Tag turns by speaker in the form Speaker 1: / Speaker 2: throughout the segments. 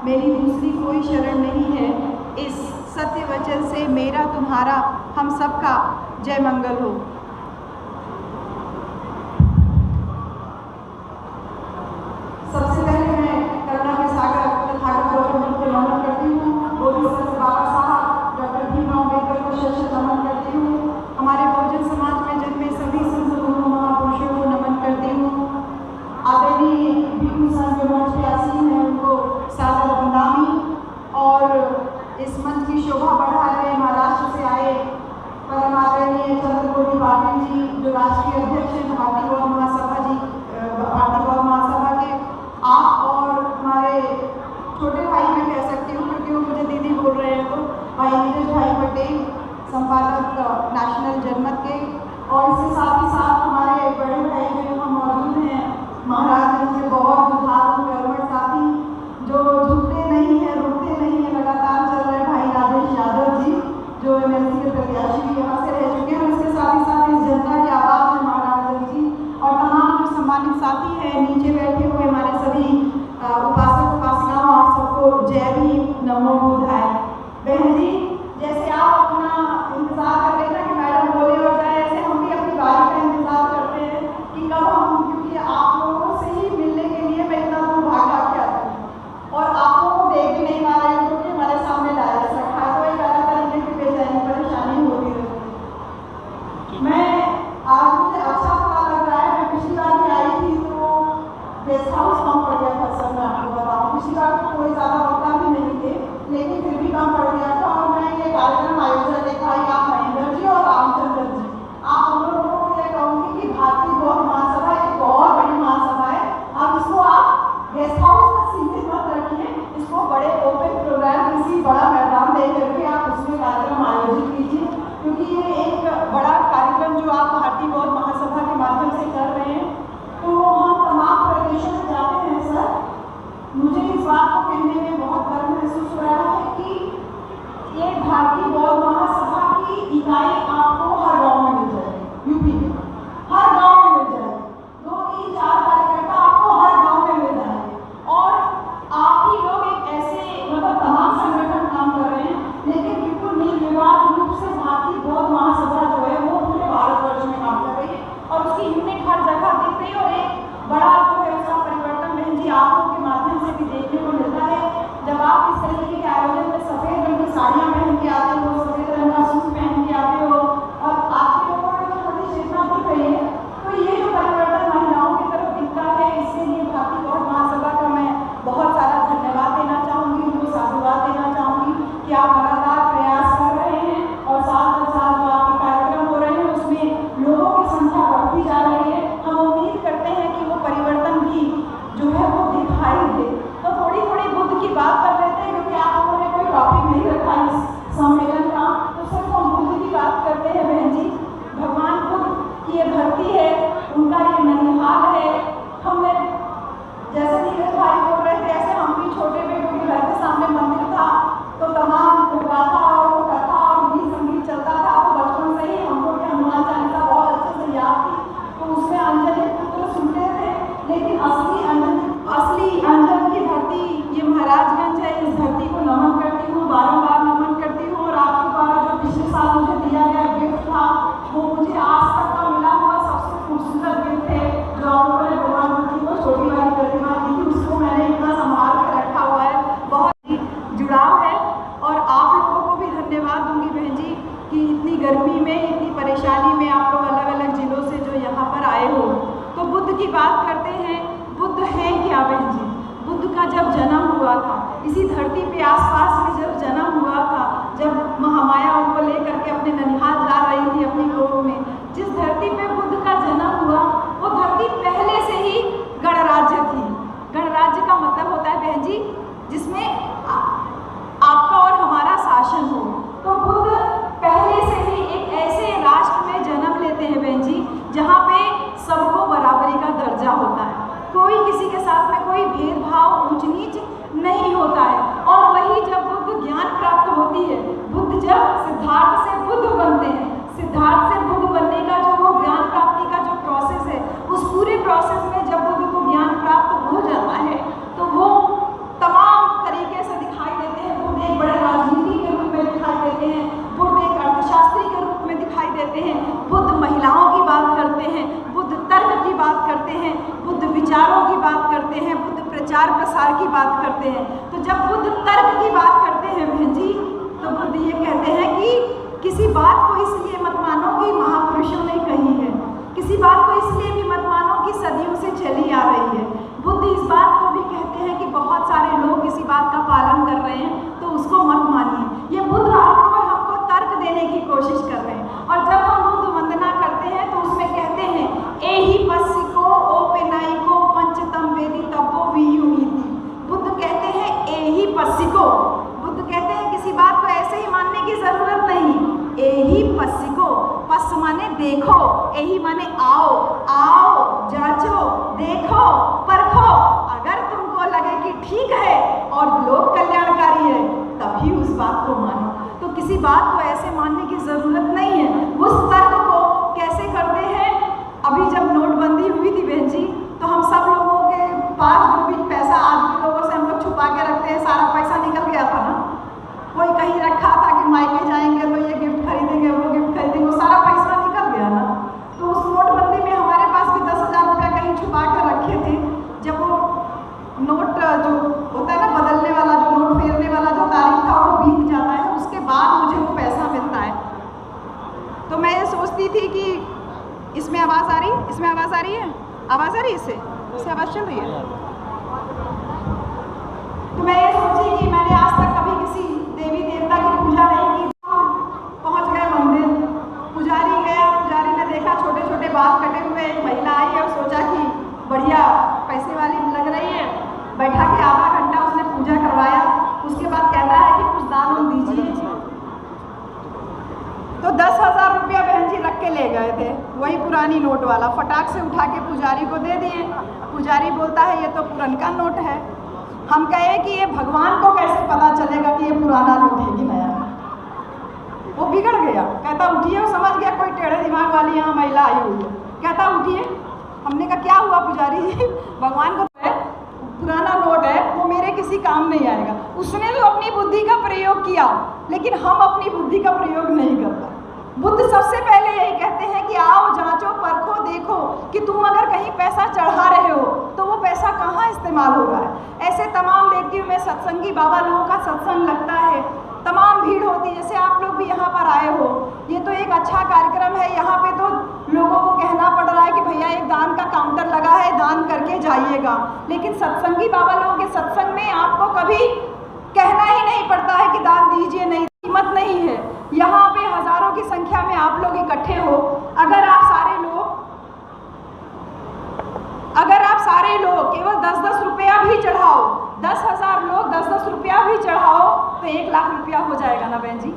Speaker 1: मेरी दूसरी कोई शरण नहीं है। इस सत्य वचन से मेरा तुम्हारा हम सबका जय मंगल हो। सबसे पहले मैं करुणा के सागर तथागत गौतम बुद्ध को नमन करती हूँ। बोधिसत्व बाबा साहब डॉक्टर भीमराव अम्बेडकर को शत नमन करती हूँ। हमारे बहुजन समाज में जन्मे सभी संत गुरु महापुरुषों को नमन करती हूँ। आदरणीय भिक्षु संत जो मंच पे आसीन है उनको सादर वंदनामी। और इस मंच की शोभा बढ़ा रहे महाराष्ट्र से आए परम आदरणीय चंद्रकोटि पाटिल जी जो राष्ट्रीय अध्यक्ष हैं भारतीय बौद्ध महासभा जी, भारतीय बौद्ध महासभा के। आप और हमारे छोटे भाई मैं कह सकती हूँ क्योंकि वो मुझे दीदी बोल रहे हैं, तो भाई नीरज भाई पटेल संपादक नेशनल जनमत के, और इसके साथ ही साथ हमारे बड़े भाई जो यहाँ मौजूद हैं महाराजगंज के बहुत जुझारू कर्मठ साथी जो झुकते नहीं है, रुकते नहीं है, लगातार चल रहे भाई राजेश यादव जी जो एमएलसी के प्रत्याशी भी यहाँ से रह चुके हैं। उसके साथ ही साथ इस जनता की आवाज़ है महाराजगंज जी, और तमाम जो सम्मानित साथी हैं नीचे बैठे हुए हमारे सभी उपासक उपासिकाओं, आप सबको जय भीम, नमो बुद्धाय। बहन जी जैसे आप अपना इंतजार कर रहे हैं कि मैडम बोले और जाए, ऐसे हम भी अपनी बारी का इंतजार करते हैं कि कब हम, क्योंकि आप लोगों से ही मिलने के लिए मैं इतना दूर भाग के आता हूँ और आप लोगों को देख भी नहीं पा रही हूँ क्योंकि हमारे सामने डायरेक्ट रखा है, तो एक अलग तरीके की बेचैनी परेशानी होती रहती है। मैं आज मुझे अच्छा पता लग रहा है, मैं पिछली बार भी आई थी तो गेस्ट हाउस कम पड़ गया था सर, मैं आपको बताऊँ। पिछली बार तो कोई ज़्यादा वक्ता भी नहीं थे लेकिन फिर भी कम पड़ गया था, और मैं ये कार्यक्रम आयोजन देखा है आप महेंद्र जी और रामचंद्र जी, आप उन लोगों को ये कहूँगी कि भारतीय बौद्ध महासभा एक बहुत बड़ी महासभा है। अब इसको आप गेस्ट हाउस में सीमित मत रखिए, इसको बड़े ओपन प्रोग्राम किसी बड़ा मैदान दे करके आप उसमें कार्यक्रम आयोजित कीजिए, क्योंकि ये एक बड़ा कार्यक्रम जो आप भारतीय बौद्ध महासभा के माध्यम से कर रहे हैं। तो हम तमाम प्रदेशों में जाते हैं सर, मुझे इस बात को कहने में बहुत गर्व महसूस हो रहा है कि ये भारतीय बौद्ध महासभा की इकाई आपको हर गांव में मिल जाएगी, यूपी में हर गांव में मिल जाएगी, 2, 3, 4 कार्यकर्ता आपको हर गांव में मिल जाएंगे। और आप ही लोग एक ऐसे मतलब तमाम संगठन काम कर रहे हैं लेकिन बिल्कुल निर्विवाद रूप से भारतीय बौद्ध महासभा जो है वो पूरे भारतवर्ष में काम कर रही है और उसकी यूनिट हर जगह दिख रही है, और एक बड़ा जो है उसका परिवर्तन बहन जी आप लोगों के माध्यम से भी देखने को मिलता है। जब आप इस तरीके के आयोजन में सफ़ेद रंग की साड़ियाँ पहन के आते हो, सफ़ेद रंग का सूट पहन के आते हो और आपके लोगों में जो थोड़ी चेतना दिख रही है, तो ये जो परिवर्तन महिलाओं की तरफ दिखता है, इससे लिए भारतीय बौद्ध महासभा का मैं बहुत सारा धन्यवाद देना चाहूँगी, उनको साधुवाद देना चाहूँगी कि आप लगातार प्रयास कर रहे हैं और साथ में साथ जो आपके कार्यक्रम हो रहे हैं उसमें लोगों की संख्या बढ़ती जा रही है। हम उम्मीद करते हैं कि वो परिवर्तन भी जो है वो दिखाई दे। तो थोड़ी थोड़ी बुद्ध की बात कर लेते हैं क्योंकि आप लोगों ने कोई टॉपिक नहीं रखा इस सम्मेलन का, तो सिर्फ हम बुद्ध की बात करते हैं। बहन जी भगवान बुद्ध की ये धरती है, उनका ये ननिहाल है। हमने जैसे नीरज भाई बोल रहे थे ऐसे हम भी छोटे पे क्योंकि घर के सामने मंदिर था तो तमाम गाथा और वो कथा और गीत संगीत चलता था, तो बचपन से ही हमको भी हनुमान चालीसा बहुत अच्छे से याद थी, तो उसमें अंजलि पुत्र सुनते थे। लेकिन असली अंजन की धरती ये महाराजगंज है, इस धरती को नमन करती हूँ, बारंबार नमन करती हूँ। और आपके द्वारा जो पिछले साल मुझे दिया गया गिफ्ट था वो मुझे आज तक का मिला हुआ सबसे खूबसूरत गिफ्ट है, जो आप लोगों ने भगवान बुद्ध जी को छोटी वाली प्रतिमा दी थी, उसको मैंने इतना संभाल कर रखा हुआ है, बहुत ही जुड़ाव है। और आप लोगों को भी धन्यवाद दूंगी बहन जी कि इतनी गर्मी में, इतनी परेशानी में आप लोग अलग अलग जिलों से जो यहाँ पर आए हो। तो बुद्ध की बात करते हैं, बुद्ध है क्या बहन जी? बुद्ध का जब जन्म हुआ था इसी धरती पे आसपास में जब जन्म हुआ था, जब महामाया उनको लेकर के अपने ननिहाल जा रही थी अपनी गोद में, जिस धरती पे बुद्ध का जन्म हुआ वो धरती पहले से ही गणराज्य थी। गणराज्य का मतलब होता है बहन जी जिसमें आपका और हमारा शासन हो। तो बुद्ध पहले से ही एक ऐसे राष्ट्र में जन्म लेते हैं बहन जी जहाँ पे सबको बराबरी का दर्जा होता है, कोई किसी के साथ में कोई भेदभाव ऊंच नीच नहीं होता है। और वही जब बुद्ध ज्ञान प्राप्त होती है, बुद्ध जब सिद्धार्थ से बुद्ध बनते हैं, सिद्धार्थ से बुद्ध बनने का जो वो ज्ञान प्राप्ति का जो प्रोसेस है, उस पूरे प्रोसेस में जब बुद्ध को ज्ञान प्राप्त हो जाता है तो वो तमाम तरीके प्रचार प्रसार की बात करते हैं। तो जब बुद्ध तर्क की बात करते हैं बहन जी, तो बुद्ध ये कहते हैं कि किसी बात को इसलिए मत मानो कि महापुरुषों ने कही है, किसी बात को इसलिए भी मत मानो कि सदियों से चली आ रही है। बुद्ध इस बात को भी कहते हैं कि बहुत सारे लोग किसी बात का पालन कर रहे हैं तो उसको मत मानिए। ये बुद्ध आपको और हमको तर्क देने की कोशिश कर रहे हैं। और जब हम बुद्ध वंदना करते हैं तो उसमें कहते हैं एही पस्सिको ओ पेनाइको पंचतम वेदी तपो वियुहीति। बुद्ध कहते हैं एही पस्सिको, बुद्ध कहते हैं किसी बात को ऐसे ही मानने की जरूरत नहीं। एही पस्सिको, पस माने देखो, एही माने आओ, आओ जांचो, देखो, परखो। अगर तुमको लगे कि ठीक है और लोक कल्याणकारी है तभी उस बात को मानो। तो किसी बात को ऐसे मानने की जरूरत नहीं है। उस तर्क को कैसे करते हैं? अभी जब नोटबंदी हुई थी बहन जी, तो हम सब लोगों के पास जो भी पैसा आज भी लोगों से हम लोग छुपा के रखते हैं, सारा पैसा निकल गया था ना। कोई कहीं रखा था कि मायके जाएंगे तो ये गिफ्ट खरीदेंगे, वो गिफ्ट खरीदेंगे, वो सारा पैसा निकल गया ना। तो उस नोटबंदी में हमारे पास भी 10,000 रुपया कहीं छुपा कर रखे थे। जब वो नोट जो होता है ना बदलने वाला, जो नोट फेरने वाला जो तारीख था वो बीत जाता है, उसके बाद मुझे वो पैसा मिलता है। तो मैं ये सोचती थी कि इसमें आवाज़ आ रही, इसमें आवाज़ आ रही है, आवाज़ आ रही है, इससे आवाज़ चल रही है। तो मैं ये सोची कि मैंने आज तक कभी किसी देवी देवता की पूजा नहीं की। पहुंच गए मंदिर, पुजारी गया, पुजारी ने देखा छोटे छोटे बाल कटे हुए, एक महिला आई और सोचा कि बढ़िया पैसे वाली लग रही है, बैठा के आधा घंटा उसने पूजा करवाया। उसके बाद कहता है कि कुछ दान दीजिए। तो 10,000 रुपया बहन जी रख के ले गए थे, वही पुरानी नोट वाला, फटाक से उठा के पुजारी को दे दिए। पुजारी बोलता है ये तो पुराना नोट है। हम कहे कि ये भगवान को कैसे पता चलेगा कि ये पुराना नोट है कि नया। वो बिगड़ गया, कहता उठिए। वो समझ गया कोई टेढ़े दिमाग वाली यहाँ महिला आई हुई है, कहता उठिए। हमने कहा क्या हुआ पुजारी जी? भगवान को पुराना नोट है, वो मेरे किसी काम नहीं आएगा। उसने तो अपनी बुद्धि का प्रयोग किया, लेकिन हम अपनी बुद्धि का प्रयोग नहीं करता। बुद्ध सबसे पहले यही कहते हैं कि आओ जांचो, परखो, देखो कि तुम अगर कहीं पैसा चढ़ा रहे हो तो वो पैसा कहाँ इस्तेमाल हो रहा है। ऐसे तमाम व्यक्तियों में सत्संगी बाबा लोगों का सत्संग लगता है, तमाम भीड़ होती है। जैसे आप लोग भी यहाँ पर आए हो, ये तो एक अच्छा कार्यक्रम है। यहाँ पे तो लोगों को कहना पड़ रहा है कि भैया एक दान का काउंटर लगा है, दान करके जाइएगा। लेकिन सत्संगी बाबा लोगों के सत्संग में आपको कभी कहना ही नहीं पड़ता है कि दान दीजिए, नहीं, कीमत नहीं है। यहाँ पे हजारों की संख्या में आप लोग इकट्ठे हो, अगर आप सारे लोग केवल 10-10 रुपया भी चढ़ाओ, 10,000 लोग 10-10 रुपया भी चढ़ाओ तो 1 लाख रुपया हो जाएगा ना बहन जी।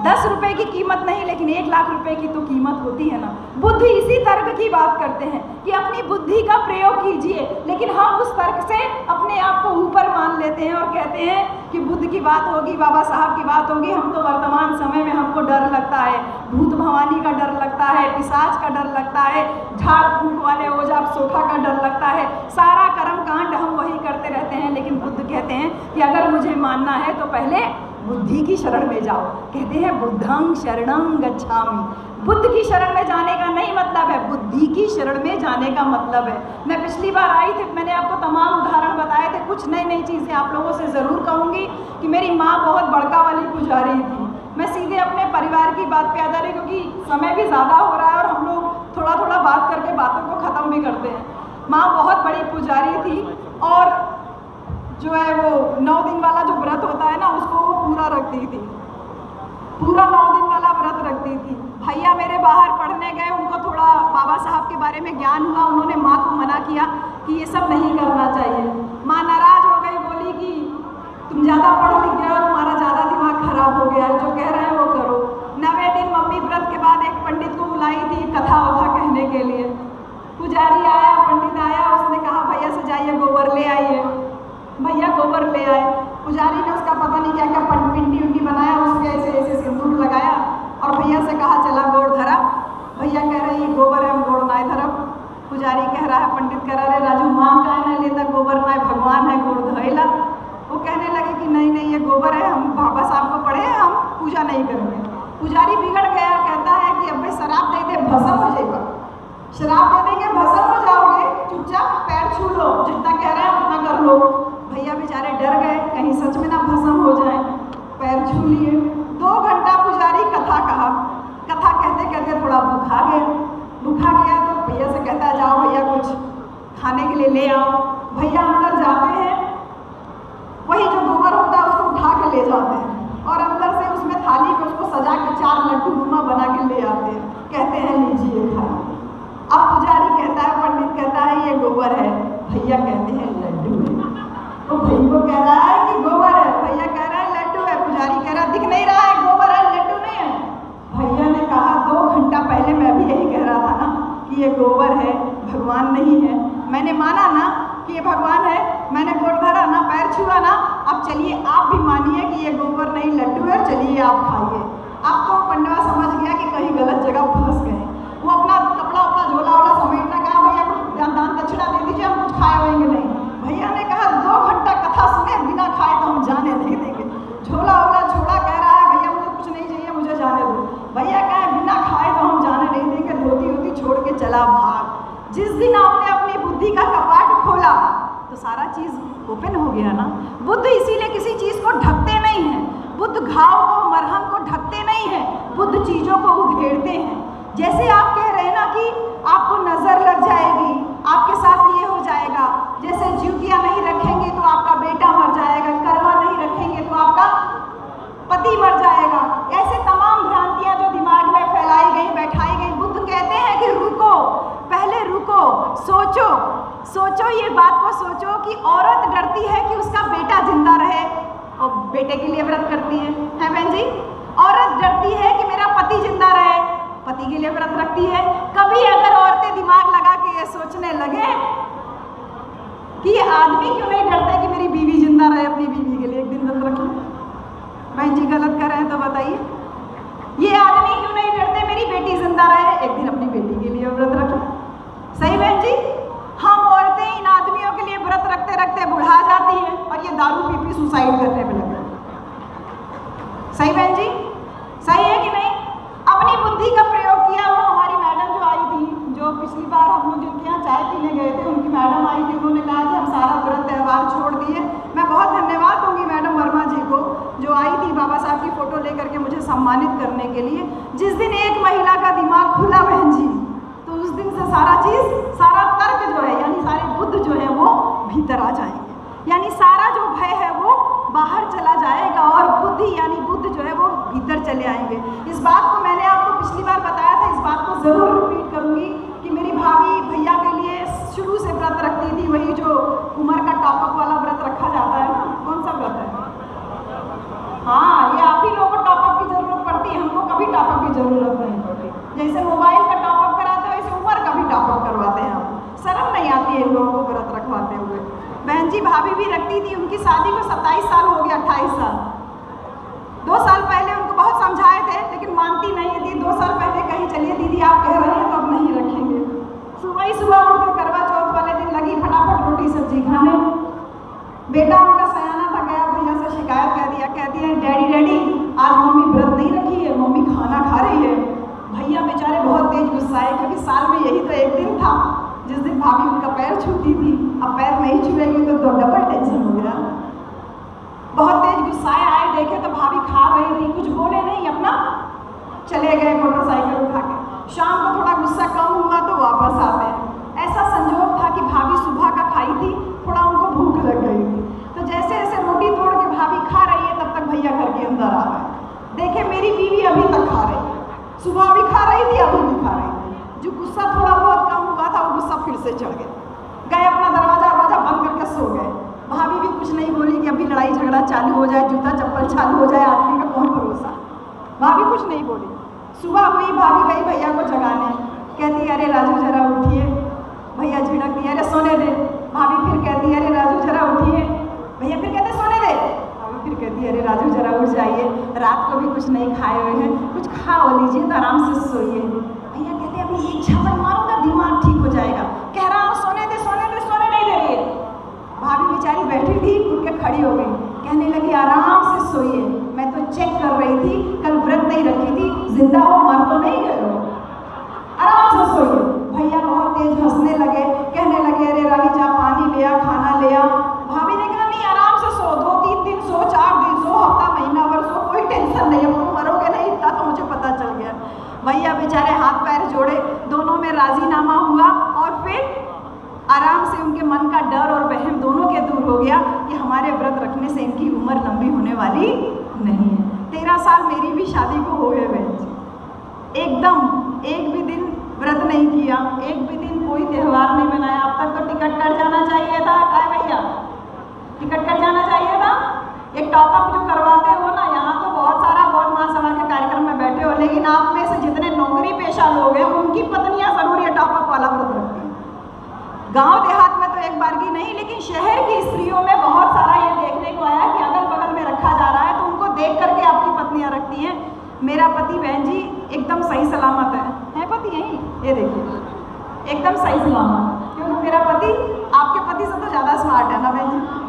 Speaker 1: 10 रुपए की कीमत नहीं, लेकिन 1 लाख रुपए की तो कीमत होती है ना। बुद्ध इसी तर्क की बात करते हैं कि अपनी बुद्धि का प्रयोग कीजिए, लेकिन हम उस तर्क से अपने आप को ऊपर मान लेते हैं और कहते हैं कि बुद्ध की बात होगी, बाबा साहब की बात होगी। हम तो वर्तमान समय में हमको डर लगता है, भूत भवानी का डर लगता है, पिशाच का डर लगता है, झाड़ फूक वाले ओझा सोखा का डर लगता है, सारा कर्म कांड हम वही करते रहते हैं। लेकिन बुद्ध कहते हैं कि अगर मुझे मानना है तो पहले बुद्धि की शरण में जाओ। कहते हैं बुद्धं शरणं गच्छामि। बुद्ध की शरण में जाने का नहीं मतलब है, बुद्धि की शरण में जाने का मतलब है। मैं पिछली बार आई थी, मैंने आपको तमाम उदाहरण बताए थे। कुछ नई नई चीज़ें आप लोगों से ज़रूर कहूँगी कि मेरी माँ बहुत बड़का वाली पुजारी थी। मैं सीधे अपने परिवार की बात पे आ जा रही, क्योंकि समय भी ज़्यादा हो रहा है और हम लोग थोड़ा थोड़ा बात करके बातों को ख़त्म भी करते हैं। माँ बहुत बड़ी पुजारी थी और जो है वो 9 दिन वाला जो व्रत होता है ना, उसको वो पूरा रखती थी, पूरा 9 दिन वाला व्रत रखती थी। भैया मेरे बाहर पढ़ने गए, उनको थोड़ा बाबा साहब के बारे में ज्ञान हुआ, उन्होंने माँ को मना किया कि ये सब नहीं करना चाहिए। माँ नाराज हो गई, बोली कि तुम ज़्यादा पढ़ लिख गए हो, तुम्हारा ज़्यादा दिमाग खराब हो गया है, जो कह रहे हैं वो करो। 9वें दिन मम्मी व्रत के बाद एक पंडित को बुलाई थी कथा वथा कहने के लिए। पुजारी आया, पंडित आया, उसने कहा भैया से जाइए गोबर ले आइए। भैया गोबर ले आए। पुजारी ने उसका पता नहीं क्या क्या पिंडी उंडी बनाया, उसके ऐसे ऐसे सिंदूर लगाया और भैया से कहा चला गोड़ धरा। भैया कह रहे ये गोबर है, हम गोड़ नाय धरब। पुजारी कह रहा है, पंडित कह रहा है राजू माँ का है ना लेता गोबर नाय, भगवान है गोड़ धोएला। वो कहने लगे कि नहीं नहीं ये गोबर है, हम बाबा साहब को पढ़े, हम पूजा नहीं करेंगे। पुजारी बिगड़ गया, कहता है कि अब शराब दे दे भस्म हो जाएगा, शराब दे देंगे भस्म हो जाओगे, चुपचाप पैर छू लो, जितना कह रहे हैं उतना कर लो। डर गए कहीं सच में ना भस्म हो जाए, पैर छू लिए। 2 घंटा पुजारी कथा कहा। कथा कहते कहते थोड़ा भूखा गया तो भैया से कहता है जाओ भैया कुछ खाने के लिए ले आओ। भैया अंदर जाते हैं, वही जो गोबर होता है उसको उठा के ले जाते हैं और अंदर से उसमें थाली में उसको सजा के 4 लड्डू नुमा बना के ले आते हैं, कहते हैं लीजिए खाइए। अब पुजारी कहता है, पंडित कहता है ये गोबर है, भैया कहते हैं लड्डू है। तो भाई को कह रहा है कि गोबर है, भैया कह रहा है लड्डू है। पुजारी कह रहा है दिख नहीं रहा है गोबर है लड्डू नहीं है। भैया ने कहा 2 घंटा पहले मैं भी यही कह रहा था ना कि ये गोबर है भगवान नहीं है। मैंने माना ना कि ये भगवान है, मैंने गोड़ धरा ना, पैर छुआ ना, अब चलिए आप भी मानिए कि ये गोबर नहीं लड्डू है, चलिए आप खाइए। अब तो पंडवा समझ गया कि कहीं गलत जगह फंस गए। वो अपना कपड़ा अपना झोला वोला समेटना, कहा भैया कुछ दान दक्षिणा दे दीजिए, हम कुछ खाए होंगे नहीं। भैया ने कहा 2 घंटा कथा सुने बिना खाए तो हम जाने नहीं देंगे। झोला वोला छोड़ा, कह रहा है भैया मुझे कुछ नहीं चाहिए, मुझे जाने दो। भैया कहे बिना खाए तो हम जाने नहीं देंगे। धोती वोती छोड़ के चला भाग। जिस दिन आपने अपनी बुद्धि का कपाट खोला तो सारा चीज ओपन हो गया ना। बुद्ध इसीलिए किसी चीज को ढकते नहीं हैं, बुद्ध घाव को मरहम को ढकते नहीं हैं, बुद्ध चीजों को उधेड़ते हैं। जैसे आप कह रहे हैं ना कि आपको नजर लग जाएगी, आपके साथ ये हो जाएगा, जैसे ज्योतियां नहीं रखेंगे तो आपका बेटा मर जाएगा, करवा नहीं रखेंगे तो आपका पति मर जाएगा, ऐसे तमाम भ्रांतियां जो दिमाग में फैलाई गई बैठाई गई। बुद्ध कहते हैं कि रुको, पहले रुको, सोचो सोचो, ये बात को सोचो कि औरत डरती है कि उसका बेटा जिंदा रहे और बेटे के लिए व्रत करती है बहन जी। औरत डरती है कि मेरा पति जिंदा रहे, पति के लिए व्रत रखती है। कभी अगर औरतें दिमाग लगा के ये सोचने लगे कि ये आदमी क्यों नहीं डरता कि मेरी बीवी जिंदा रहे, अपनी बीवी के लिए एक दिन व्रत रखूं? बहन जी गलत कर रहे हैं तो बताइए। ये आदमी क्यों नहीं डरते मेरी बेटी जिंदा रहे, एक दिन अपनी बेटी के लिए व्रत रखूं? सही बहन जी। हम औरतें इन आदमियों के लिए व्रत रखते रखते बुढ़ा जाती हैं और ये दारू पी पी सुसाइड करने में लगे। सही बहन जी, सही है कि नहीं? अपनी बुद्धि का प्रयोग किया। वो हमारी मैडम जो आई थी, जो पिछली बार हम लोग जिनके यहाँ चाय पीने गए थे, उनकी मैडम आई थी, उन्होंने कहा कि हम सारा व्रत त्यौहार छोड़ दिए। मैं बहुत धन्यवाद दूंगी मैडम वर्मा जी को जो आई थी बाबा साहब की फोटो लेकर के मुझे सम्मानित करने के लिए। जिस दिन एक महिला का दिमाग खुला बहन जी, तो उस दिन से सारा चीज़, सारा तर्क जो है यानी सारे बुद्ध जो है वो भीतर आ जाएंगे, यानी सारा जो भय है वो बाहर चला जाएगा और बुद्धि यानी बुद्ध जो है वो भीतर चले आएंगे। इस बात को मैंने आपको पिछली बार बताया था, इस बात को ज़रूर रिपीट करूँगी कि मेरी भाभी भैया के लिए शुरू से व्रत रखती थी, वही जो उम्र का टॉपअप वाला व्रत रखा जाता है ना। कौन सा व्रत है? हाँ, ये आप ही लोगों को टॉपअप की ज़रूरत पड़ती है, हमको कभी टॉपअप की ज़रूरत नहीं पड़ती। जैसे मोबाइल का टॉपअप कराते हो वैसे उम्र का भी टॉपअप करवाते हैं हम। शर्म नहीं आती है इन लोगों को व्रत रखवाते हुए। बहन जी भाभी भी रखती थी, उनकी शादी को 27 साल हो गया, 28 साल। 2 साल पहले उनको बहुत समझाए थे लेकिन मानती नहीं थी। 2 साल पहले कहीं चलिए दीदी आप कह रहे हैं तो अब नहीं रखेंगे। सुबह ही सुबह उठ के करवा चौथ वाले दिन लगी फटाफट रोटी सब्जी खाने। बेटा उनका सयाना था, गया भैया से शिकायत कह दिया डैडी डैडी आज मम्मी व्रत नहीं रखी है, मम्मी खाना खा रही है। भैया बेचारे बहुत तेज गुस्साए क्योंकि साल में यही तो एक दिन था जिस दिन भाभी उनका पैर छूती थी। अब पैर नहीं छुएगी तो डबल टेंशन हो गया। बहुत तेज गुस्साए, आए देखे तो भाभी खा रही थी, कुछ बोले नहीं, अपना चले गए मोटरसाइकिल उठा के। शाम को थोड़ा गुस्सा कम हुआ तो वापस आते हैं। ऐसा संजोग था कि भाभी सुबह का खाई थी, थोड़ा उनको भूख लग गई थी, तो जैसे जैसे रोटी तोड़ के भाभी खा रही है तब तक भैया घर के अंदर आ गए। देखे मेरी बीवी अभी तक खा रही है, सुबह भी खा रही थी अभी भी खा रही थी। जो गुस्सा थोड़ा बहुत कम हुआ था वो गुस्सा फिर से चढ़ गए अपना दरवाजा बंद करके सो गए। भाभी भी कुछ नहीं बोली कि अभी लड़ाई झगड़ा चालू हो जाए, जूता चप्पल चालू हो जाए, आदमी का कौन भरोसा। भाभी कुछ नहीं बोली। सुबह हुई, भाभी गई भैया को जगाने, कहती अरे राजू जरा उठिए। भैया झिड़क दिए अरे सोने दे। भाभी फिर कहती अरे राजू जरा उठिए। भैया फिर कहते सोने दे। भाभी फिर कहती अरे राजू जरा उठ जाइए, रात को भी कुछ नहीं खाए हुए हैं, कुछ खा लीजिए तो आराम से सोइए। भैया कहते अभी एक झापड़ मारूंगा दिमाग ठीक हो जाएगा। कह रहा हूँ सोने दे सोने दे, सोने नहीं दे रही। भाभी बेचारी बैठी थी, उठ के खड़ी हो गई, कहने लगी आराम से सोइए, मैं तो चेक कर रही थी, कल व्रत नहीं रखी थी, जिंदा हो मर तो नहीं गए हो, आराम से सोइए। भैया बहुत तेज हंसने लगे, कहने लगे अरे रानी जा पानी ले आ, खाना ले आ। भाभी ने कहा नहीं आराम से सो, नहीं है। 13 साल मेरी भी शादी को हो गए बहन जी, एकदम एक भी दिन व्रत नहीं किया, एक भी दिन कोई त्यौहार नहीं मनाया। अब तक तो टिकट कट जाना चाहिए था, काय भैया टिकट कट जाना चाहिए था। एक टॉपअप जो करवाते हो ना, यहाँ तो बहुत सारा बहुत महासभा के कार्यक्रम में बैठे हो, लेकिन आप में से जितने नौकरी पेशा लोग हैं उनकी पत्नियां जरूर ये टॉपअप वाला व्रत रखती हैं। गांव देहात में तो एक बार की नहीं, लेकिन शहर की स्त्रियों में बहुत सारा ये देखने को आया कि अगल बगल में रखा जा रहा है, तो उनको देख करके आपकी पत्नियां रखती हैं। मेरा पति बहन जी एकदम सही सलामत है पति यही, ये देखिए एकदम सही सलामत, क्योंकि मेरा पति आपके पति से तो ज़्यादा स्मार्ट है ना बहन जी।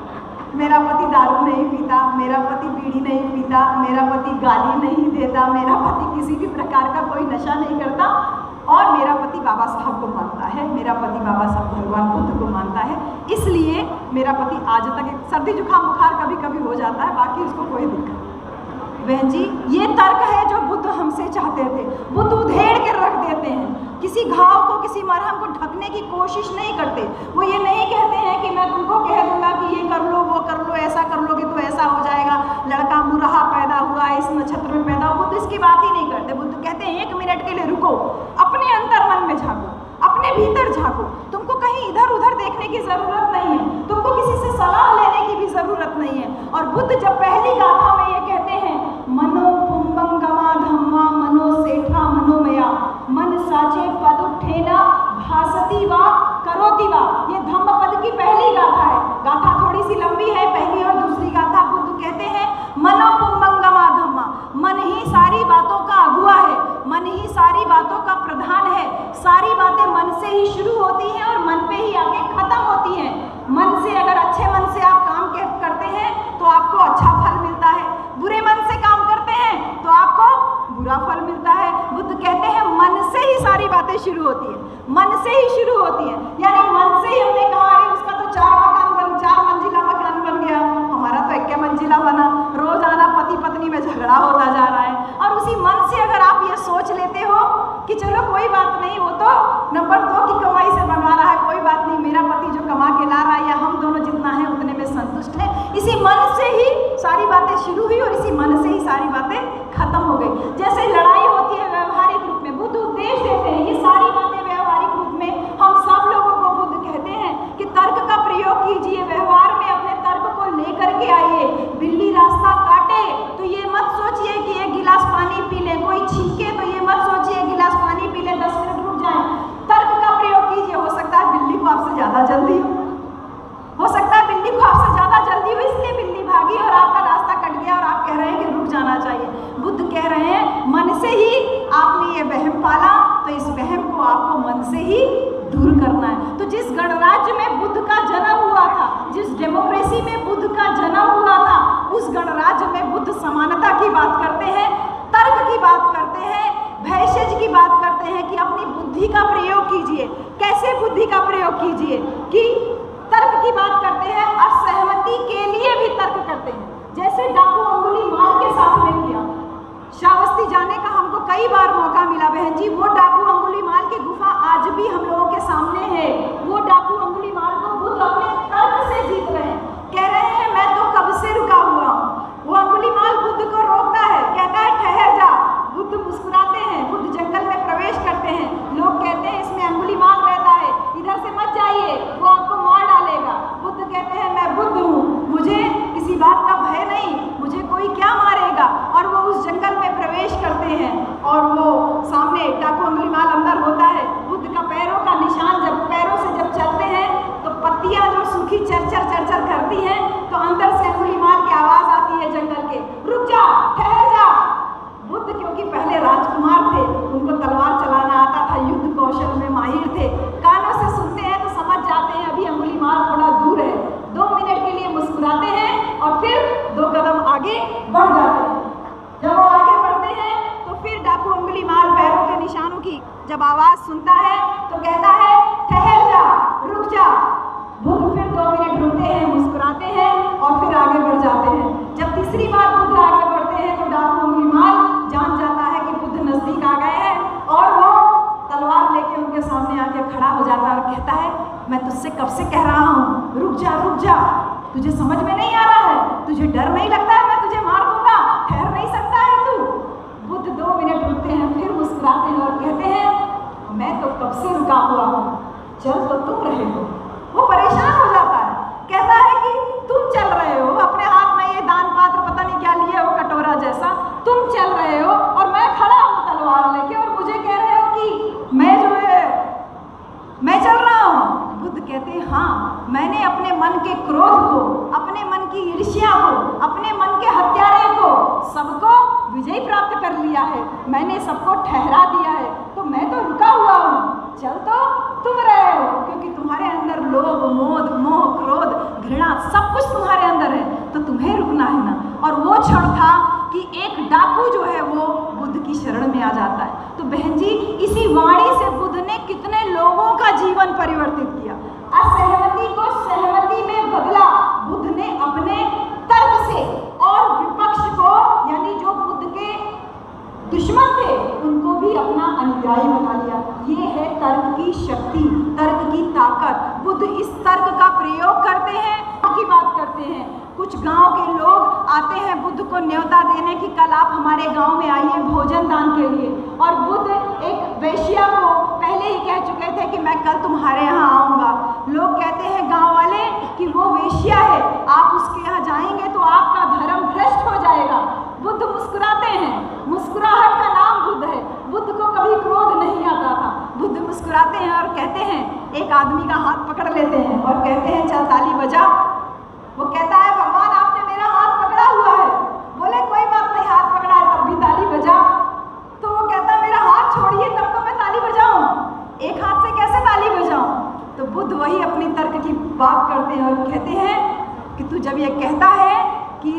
Speaker 1: मेरा पति दारू नहीं पीता, मेरा पति बीड़ी नहीं पीता, मेरा पति गाली नहीं देता, मेरा पति किसी भी प्रकार का कोई नशा नहीं करता, और मेरा पति बाबा साहब को मानता है, मेरा पति बाबा साहब भगवान बुद्ध को मानता है। इसलिए मेरा पति आज तक, सर्दी जुकाम बुखार कभी कभी हो जाता है, बाकी उसको कोई दिक्कत नहीं। बहन जी ये तर्क है जो बुद्ध हमसे चाहते थे। बुद्ध उधेड़ के रख देते हैं, किसी घाव को किसी मरहम को ढकने की कोशिश नहीं करते। वो ये नहीं कहते हैं कि मैं तुमको कह दूंगा कि ये कर लो वो कर लो, ऐसा कर लोगे तो ऐसा हो जाएगा, लड़का मुरहा पैदा हुआ इस नक्षत्र में पैदा हुआ। बुद्ध इसकी बात ही नहीं करते। बुद्ध कहते हैं 1 मिनट के लिए रुको, अपने अंतर मन में झांको, अपने भीतर झांको। तुमको कहीं इधर उधर देखने की जरूरत नहीं है, तुमको किसी से सलाह लेने की भी जरूरत नहीं है। और बुद्ध जब पहली गाथा में ये कहते हैं मनो पुंबंगमा धम्मा मनो सेठा मनोमया, मन साचे पद उठेना भासती वा करोति वा, ये धम्म पद की पहली गाथा है। गाथा थोड़ी सी लंबी है, पहली और दूसरी गाथा। बुद्ध कहते हैं मनो पुंबंगमा धम्मा, मन ही सारी बातों का अगुआ है, मन ही सारी बातों का प्रधान है। सारी बातें मन से ही शुरू होती हैं और मन पे ही आके खत्म होती हैं। मन से अगर अच्छे मन से आप काम करते हैं तो आपको अच्छा फल मिलता है, बुरे मन से काम करते हैं तो आपको बुरा फल मिलता है। बुद्ध कहते हैं मन से ही सारी बातें शुरू होती हैं, मन से ही शुरू होती हैं। यानी मन से ही हमने कहा अरे उसका तो 4 मंजिला मकान बन गया, हमारा तो 1 मंजिला बना, रोजाना पति पत्नी में झगड़ा होता जा रहा है। और उसी मन से अगर आप ये सोच लेते हो कि चलो कोई बात नहीं, वो तो नंबर 2 की कमाई से बनवा रहा है, कोई बात नहीं, मेरा पति जो कमा के ला रहा है या हम दोनों जितना है उतने में संतुष्ट है, इसी मन से ही सारी बातें शुरू हुई और इसी मन से ही सारी बातें खत्म हो गई। जैसे लड़ाई होती है व्यवहारिक रूप में, बुद्ध उपदेश देते हैं, ये सारी बातें व्यवहारिक रूप में हम सब लोगों को बुद्ध कहते हैं कि तर्क का प्रयोग कीजिए, व्यवहार में अपने तर्क को लेकर के आइए। बिल्ली रास्ता काटे तो ये मत सोचिए कि 1 गिलास पानी पी ले, कोई छींके तो ये मत सोचिए गिलास पानी पी ले 10 मिनट रुक जाए। तर्क का प्रयोग कीजिए। हो सकता है बिल्ली को आपसे ज़्यादा जल्दी हो सकता है बिल्ली को आपसे ज़्यादा जल्दी हो, इसलिए बिल्ली भागी और आपका रास्ता कट गया और आप कह रहे हैं कि रुक जाना चाहिए। बुद्ध कह रहे हैं मन से ही आपने ये वहम पाला, तो इस वहम को आपको मन से ही दूर करना है। तो जिस गणराज्य में बुद्ध का जन्म हुआ था, जिस डेमोक्रेसी में बुद्ध का जन्म हुआ था, उस गणराज्य में बुद्ध समानता की बात करते हैं, तर्क की बात करते हैं, भैषज की बात करते हैं कि अपनी बुद्धि का प्रयोग कीजिए। कैसे बुद्धि का प्रयोग कीजिए? कि तर्क की बात करते हैं, असहमति के लिए भी तर्क करते हैं। जैसे डाकू अंगुलीमाल के साथ में किया, श्रावस्ती जाने का हमको कई बार मौका मिला बहन जी। वो डाकू अंगुलीमाल की गुफा आज भी हम लोगों के सामने है। वो डाकू अंगुलीमाल को बुद्ध अपने तर्क से जीत रहे हैं, कह रहे हैं मैं तो कब से रुका हुआ हूँ। वो अंगुलीमाल बुद्ध को रोकता है, कहता है ठहर जा। बुद्ध मुस्कुराते हैं, बुद्ध जंगल में प्रवेश करते हैं। लोग कहते हैं इसमें अंगुलीमाल रहता है, इधर से मत जाइए, वो आपको मार डालेगा। बुद्ध कहते हैं मैं बुद्ध हूँ, मुझे किसी बात का भय नहीं, मुझे कोई क्या मारेगा। और वो उस जंगल में प्रवेश करते हैं और वो सामने डाकू अंगुलीमाल अंदर होता है। बुद्ध का पैरों का निशान, जब पैरों से जब चलते हैं तो पत्तियां जो सूखी चरचर चरचर करती हैं, तो अंदर से अंगुलीमाल की आवाज आती है जंगल के, रुक जा, ठहर जा। बुद्ध क्योंकि पहले राजकुमार थे, उनको तलवार चलाना आता था, युद्ध कौशल में माहिर थे, कानों से सुनते हैं तो समझ जाते हैं अभी अंगुलीमाल थोड़ा दूर है। 2 मिनट के लिए मुस्कुराते हैं और फिर 2 कदम आगे बढ़ जाते हैं। जब वो आगे बढ़ते हैं तो फिर डाकू अंगुलीमाल पैरों के निशानों की जब आवाज सुनता है तो कहता है ठहर जा, रुक जा। बुद्ध फिर 2 मिनट रुकते हैं, मुस्कुराते हैं और फिर आगे बढ़ जाते हैं। जब तीसरी बार बुद्ध आगे बढ़ते हैं तो डाकू अंगुलीमाल जान जाता है कि बुद्ध नजदीक आ गए हैं और वो तलवार लेके उनके सामने आके खड़ा हो जाता है और कहता है मैं तुझसे कब से कह रहा हूँ रुक जा, रुक जा, तुझे समझ में नहीं आ रहा है, तुझे डर नहीं लगता है मैं तुझे मार दूंगा, 2 मिनट रुकते हैं, फिर मुस्कुराते हैं और कहते हैं मैं तो कब से रुका हुआ हूँ, चल तो तुम रहे हो। वो परेशान हो जाता है, कहता है कि तुम चल रहे हो, अपने हाथ में ये दान पात्र पता नहीं क्या लिए हो कटोरा जैसा, तुम चल रहे हो और मैं खड़ा हूँ तलवार लेके और मुझे कह रहे हो कि मैं जो है मैं चल रहा हूँ। बुद्ध कहते हैं हाँ, मैंने अपने मन के क्रोध को, अपने मन की ईर्ष्या को, अपने मन के हत्यारे को, सबको विजय प्राप्त कर लिया है, मैंने सबको ठहरा दिया है, तो मैं तो रुका हुआ हूँ, चल तो तुम रहे हो, क्योंकि तुम्हारे अंदर लोभ, मोह, क्रोध, घृणा सब कुछ तुम्हारे अंदर है, तो तुम्हें रुकना है ना। और वो क्षण था कि एक डाकू जो है वो बुद्ध की शरण में आ जाता है। तो बहन जी, इसी वाणी से बुद्ध ने कितने लोगों का जीवन परिवर्तित किया। असहमति को सहमति में बदला बुद्ध ने अपने तर्क से, और विपक्ष को यानी जो बुद्ध के दुश्मन थे उनको भी अपना अनुयायी बना लिया। ये है तर्क की शक्ति, तर्क की ताकत। बुद्ध इस तर्क का प्रयोग करते हैं, की बात करते हैं। कुछ गांव के लोग आते हैं बुद्ध को न्योता देने की, कल आप हमारे गांव में आइए भोजन दान के लिए। और बुद्ध एक वेश्या को पहले ही कह चुके थे कि मैं कल तुम्हारे यहाँ आऊँगा। लोग कहते हैं गांव वाले कि वो वेश्या है, आप उसके यहाँ जाएंगे तो आपका धर्म भ्रष्ट हो जाएगा। बुद्ध मुस्कुराते हैं, मुस्कुराहट का नाम बुद्ध है। बुद्ध को कभी क्रोध नहीं आता था। बुद्ध मुस्कुराते हैं और कहते हैं, एक आदमी का हाथ पकड़ लेते हैं और कहते हैं चल ताली बजा। वो कहता है भगवान आपने मेरा हाथ पकड़ा हुआ है। बोले कोई बात नहीं, हाथ पकड़ा है तब भी ताली बजा। तो वो कहता है मेरा हाथ छोड़िए तब तो मैं ताली बजाऊं, एक हाथ से कैसे ताली बजाऊं। तो बुद्ध वही अपनी तर्क की बात करते हैं और कहते हैं कि तू जब ये कहता है कि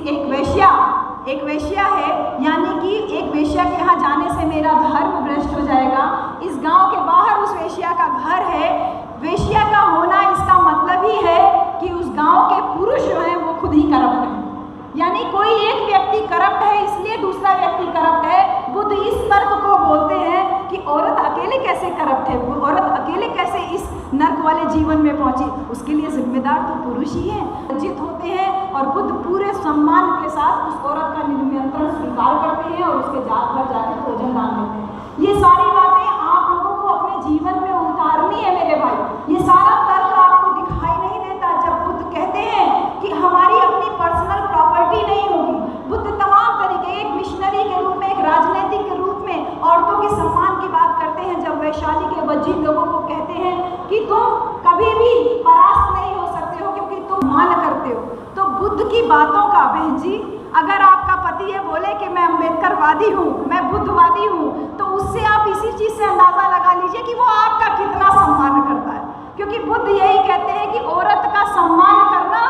Speaker 1: एक वेश्या है, यानी कि एक वेश्या के यहाँ जाने से मेरा धर्म भ्रष्ट हो जाएगा। इस गांव के बाहर उस वेश्या का घर है। वेश्या का होना इसका मतलब ही है कि उस गांव के पुरुष जो हैं वो खुद ही करप्ट हैं, यानी कोई एक व्यक्ति करप्ट है इसलिए दूसरा व्यक्ति करप्ट है। बुद्ध इस तर्क को बोलते हैं कि औरत अकेले कैसे करप्ट है, वो औरत अकेले कैसे इस नर्क वाले जीवन में पहुंची, उसके लिए जिम्मेदार तो पुरुष ही है। लज्जित होते हैं और बुद्ध पूरे सम्मान के साथ उस औरत का निमंत्रण स्वीकार करते हैं और उसके जात पर जाकर भोजन दान देते हैं। ये सारी बातें आप लोगों को अपने जीवन में उतारनी है मेरे भाई। ये सारा तर्क आपको दिखाई नहीं देता जब बुद्ध कहते हैं कि हमारी अपनी पर्सनल प्रॉपर्टी नहीं होगी। बुद्ध तमाम तरीके, एक मिशनरी के रूप में, एक राजनीतिक के रूप में औरतों के सम्मान की बात करते हैं। जब वैशाली के वजीर लोगों को कहते हैं कि तुम कभी भी परास्त नहीं हो सकते हो क्योंकि तुम मान करते हो, तो बुद्ध की बातों का बहन जी, अगर आपका पति ये बोले कि मैं अम्बेडकरवादी हूँ, मैं बुद्धवादी हूँ, तो उससे आप इसी चीज़ से अंदाज़ा लगा लीजिए कि वो आपका कितना सम्मान करता है। क्योंकि बुद्ध यही कहते हैं कि औरत का सम्मान करना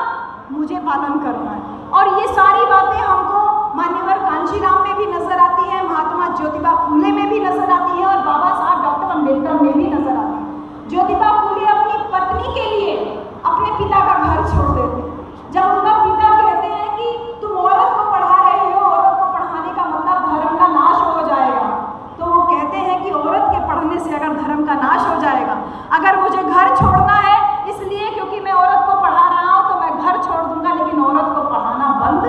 Speaker 1: मुझे पालन करना है। और ये सारी बातें हमको मान्यवर कांशीराम में भी नजर आती है, महात्मा ज्योतिबा फूले में भी नजर आती है और बाबा साहब डॉक्टर अम्बेडकर में भी नजर आती है। ज्योतिबा फूले अपनी पत्नी के लिए अपने पिता का घर छोड़ देते। जब उनका पिता कहते हैं कि तुम औरत को पढ़ा रहे हो, औरत को पढ़ाने का मतलब धर्म का नाश हो जाएगा, तो वो कहते हैं कि औरत के पढ़ने से अगर धर्म का नाश हो जाएगा, अगर मुझे घर छोड़ना है इसलिए क्योंकि मैं औरत को पढ़ा रहा हूँ तो मैं घर छोड़ दूंगा, लेकिन औरत को पढ़ाना बंद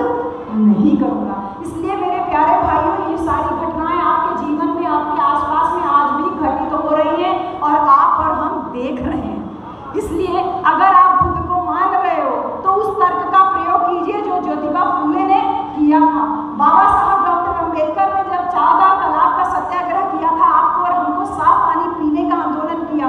Speaker 1: नहीं करूँगा। इसलिए मेरे प्यारे भाइयों, ये सारी घटनाएं आपके जीवन में, आपके आसपास में आज भी घटित हो रही हैं और आप और हम देख रहे हैं। इसलिए अगर आप बुद्ध को मान रहे हो तो उस तर्क का प्रयोग कीजिए जो ज्योतिबा फूले ने किया था। बाबा साहब डॉक्टर अम्बेडकर ने जब 14 तलाक का सत्याग्रह किया था, आपको और हमको साफ पानी पीने का आंदोलन किया,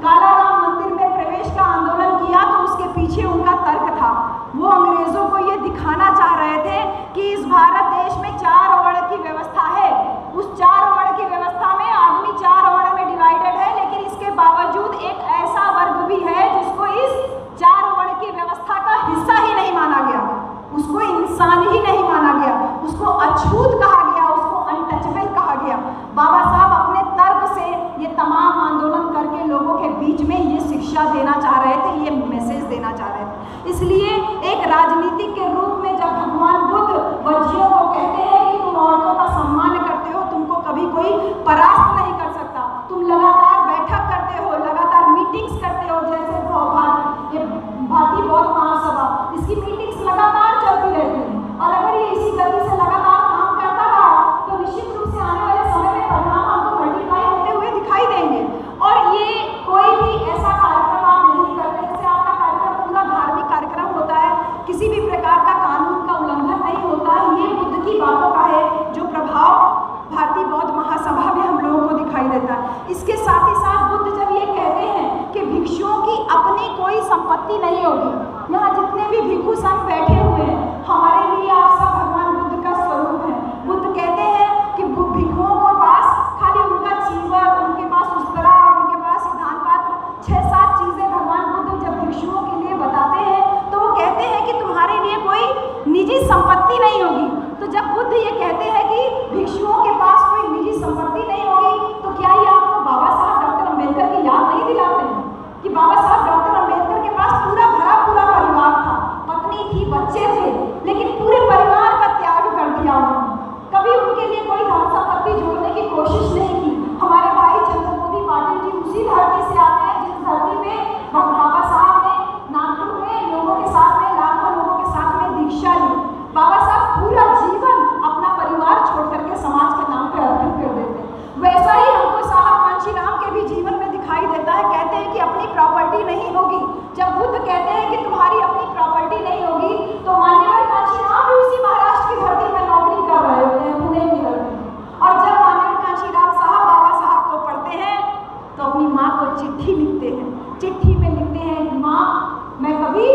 Speaker 1: काला राम मंदिर में प्रवेश का आंदोलन किया, तो उसके पीछे उनका तर्क था। वो अंग्रेजों को ये दिखाना चाह रहे थे कि इस भारत देश में 4 वर्ण की व्यवस्था है। उस 4 वर्ण की व्यवस्था में आदमी 4 वर्ण में डिवाइडेड है, लेकिन इसके बावजूद एक ऐसा वर्ग भी है जिसको इस 4 वर्ण की व्यवस्था का हिस्सा ही नहीं माना गया, उसको इंसान ही नहीं माना गया, उसको अछूत कहा गया, उसको अनटचेबल कहा गया। बाबा साहब अपने तर्क से ये तमाम आंदोलन करके लोगों के बीच में ये शिक्षा देना चाह रहे थे, ये मैसेज देना चाह रहे थे। इसलिए एक राजनीतिक के रूप में जब भगवान बुद्ध वज्जियों को कहते हैं कि तुम औरतों का सम्मान करते हो, तुमको कभी कोई परास्त नहीं कर सकता, तुम लगातार बैठक करते हो, लगातार मीटिंग्स करते हो, जैसे भारतीय बौद्ध महासभा, इसकी मीटिंग्स लगातार चलती रहती है। और अगर ये इसी गति से लगातार काम करता रहा तो निश्चित रूप से कोई संपत्ति नहीं होगी। यहाँ जितने भी भिक्षु संघ बैठे हुए हैं, हमारे लिए आप सब भगवान बुद्ध का स्वरूप है। बुद्ध कहते हैं कि भिक्षुओं के पास खाली उनका चीवर, उनके पास उस्तरा और उनके पास दान पात्र, 6-7 चीजें भगवान बुद्ध जब भिक्षुओं के लिए बताते हैं तो वो कहते हैं कि तुम्हारे लिए कोई निजी संपत्ति नहीं होगी। तो जब बुद्ध ये कहते हैं कि भिक्षुओं के पास कोई निजी संपत्ति नहीं होगी, तो क्या ये आपको बाबा साहब डॉक्टर अम्बेडकर की याद नहीं दिलाते हैं कि बाबा साहब डॉक्टर अम्बेडकर के पास पूरा परिवार था, पत्नी थी, बच्चे थे, लेकिन पूरे परिवार का त्याग कर दिया उन्होंने। कभी उनके लिए कोई धन संपत्ति जोड़ने की कोशिश नहीं की। हमारे भाई चंद्रमोदी पाटिल जी उसी धरती से आते हैं जिस धरती में बाबा साहब ने नागपुर में लोगों के साथ में, लाखों लोगों के साथ में दीक्षा ली। बाबा साहब पूरा जीवन अपना परिवार छोड़ करके समाज के नाम पे अर्पित कर देते हैं। वैसा ही हमको साहब कांशीराम के भी जीवन में दिखाई देता है। कहते हैं कि अपनी प्रॉपर्टी नहीं होगी। जब बुद्ध कहते हैं कि तुम्हारी अपनी प्रॉपर्टी नहीं होगी, तो मान्यवर कांशीराम भी उसी महाराष्ट्र की धरती में नौकरी कर रहे होते हैं, पुणे की धरती में। और जब मान्यवर कांशीराम साहब बाबा साहब को पढ़ते हैं तो अपनी माँ को चिट्ठी लिखते हैं। चिट्ठी में लिखते हैं कि माँ, मैं कभी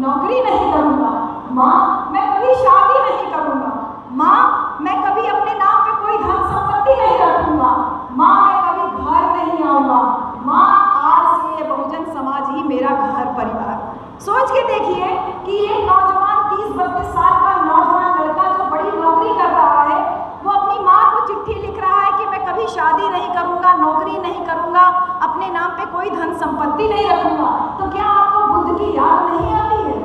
Speaker 1: नौकरी नहीं करूँगा, माँ मैं कभी शादी नहीं करूँगा, माँ मैं कभी अपने नाम पे कोई धन संपत्ति नहीं रखूँगा, माँ मैं कभी घर नहीं आऊँगा, माँ आज से ये बहुजन समाज ही मेरा घर परिवार। सोच के देखिए कि ये नौजवान 30-32 साल का नौजवान लड़का जो बड़ी नौकरी कर रहा है, वो अपनी माँ को चिट्ठी लिख रहा है कि मैं कभी शादी नहीं करूँगा, नौकरी नहीं करूँगा, अपने नाम पे कोई धन संपत्ति नहीं रखूँगा। तो क्या आपको बुद्ध की याद नहीं आती है?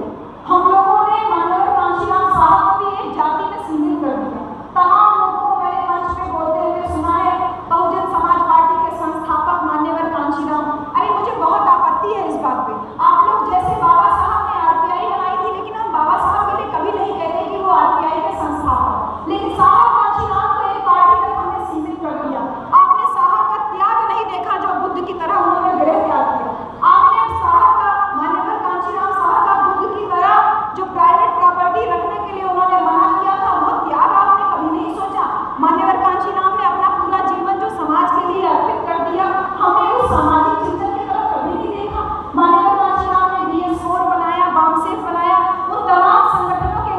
Speaker 1: हम लोगों ने मानव कांशीराम साहब को भी एक जाति में सीमित कर दिया। तमाम लोगों को मैंने मंच पे बोलते हुए सुना है, बहुजन समाज पार्टी के संस्थापक मान्यवर कांशीराम। अरे मुझे बहुत आपत्ति है इस बात पे। आप लोग जैसे बाबा साहब ने आरपीआई बनाई थी, लेकिन हम बाबा साहब के लिए कभी नहीं कहते कि वो आरपीआई के संस्थापक, लेकिन साहब कांशीराम को एक पार्टी तक हमने सीमित कर दिया। आपने साहब का त्याग नहीं देखा जो बुद्ध की तरह उन्होंने गृह त्याग किया। आपने साहब का, मान्यवर कांशीराम साहब का बुद्ध की तरह जो प्राइवेट प्रॉपर्टी रखने के लिए उन्होंने मना किया था, वो त्याग आपने कभी नहीं सोचा। मान्यवर कांशीराम ने अपना पूरा जीवन जो समाज के लिए अर्पित कर दिया, हमने उस सामाजिक चिंतन की तरफ कभी नहीं देखा। मान्यवर कांशीराम ने BS4 बनाया, बामसेफ बनाया, उन तमाम संगठनों के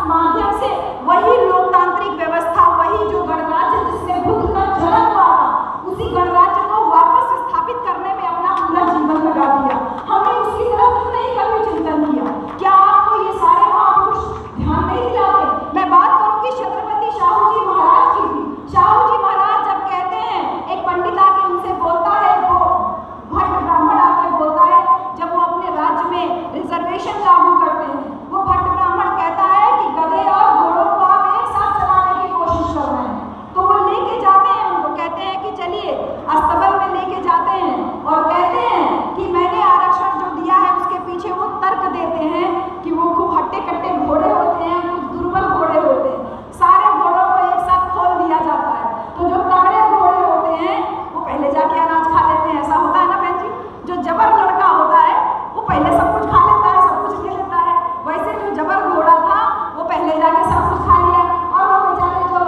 Speaker 1: माध्यम से वही लोकतांत्रिक व्यवस्था, वही जो गणराज्य जिसमें बुद्ध का जन्म हुआ था, उसी गणराज्य को वापस स्थापित करने में अपना पूरा जीवन लगा दिया। हमने उसकी तरफ क्यों नहीं कभी चिंतन किया? क्या आपको ये सारे महापुरुष ध्यान नहीं दिलाते? मैं बात करूंगी छत्रपति शाहू जी महाराज की भी। शाहू जी महाराज जब कहते हैं, एक पंडित आके उनसे बोलता है, वो भट्ट ब्राह्मण आके बोलता है, जब वो अपने राज्य में रिजर्वेशन लागू करते हैं, वो भट्ट ब्राह्मण कहता है कि गधे और घोड़ों को आप एक साथ चलाने की कोशिश कर रहे हैं। तो वो लेके जाते हैं, उनको कहते हैं कि चलिए, अस्तबल में लेके जाते हैं और कहते हैं कि मैंने आरक्षण जो दिया है उसके पीछे वो तर्क देते हैं कि वो खूब हट्टे कट्टे घोड़े होते हैं, कुछ दुर्बल घोड़े होते हैं। सारे घोड़ों को एक साथ खोल दिया जाता है, तो जो तगड़े घोड़े होते हैं वो पहले जाके अनाज खा लेते हैं। ऐसा होता है ना बहन जी? जो जबर लड़का होता है वो पहले सब कुछ खा लेता है, सब कुछ ले लेता है। वैसे जो जबर घोड़ा था वो पहले जाके सब कुछ खा लिया, और वो बेचारे जो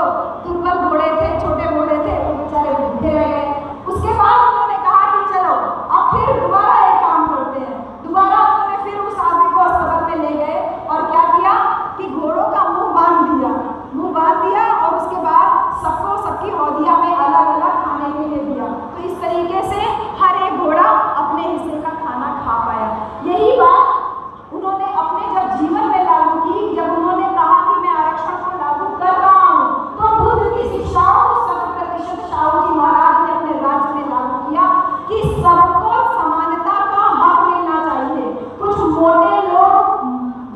Speaker 1: दुर्बल घोड़े थे, छोटे घोड़े थे, वो बेचारे भूखे रह गए। उसके बाद उन्होंने कहा कि चलो अब फिर दोबारा एक काम करते हैं। दोबारा उन्होंने फिर उस आदमी को अस्तबल में ले गए और क्या किया कि घोड़ों का मुंह बांध दिया और उसके बाद सबको सबकी हौदिया में अलग अलग खाने के लिए दिया। तो इस तरीके से हर एक घोड़ा अपने हिस्से का खाना खा पाया। यही बात उन्होंने अपने जब जीवन में लागू की, जब उन्होंने कहा कि मैं आरक्षण को लागू कर रहा हूँ, तो बुद्ध की शिक्षाओं को 100% शाहू जी महाराज ने अपने राज्य में लागू किया कि सबको समानता का हक मिलना चाहिए। कुछ मोटे लोग,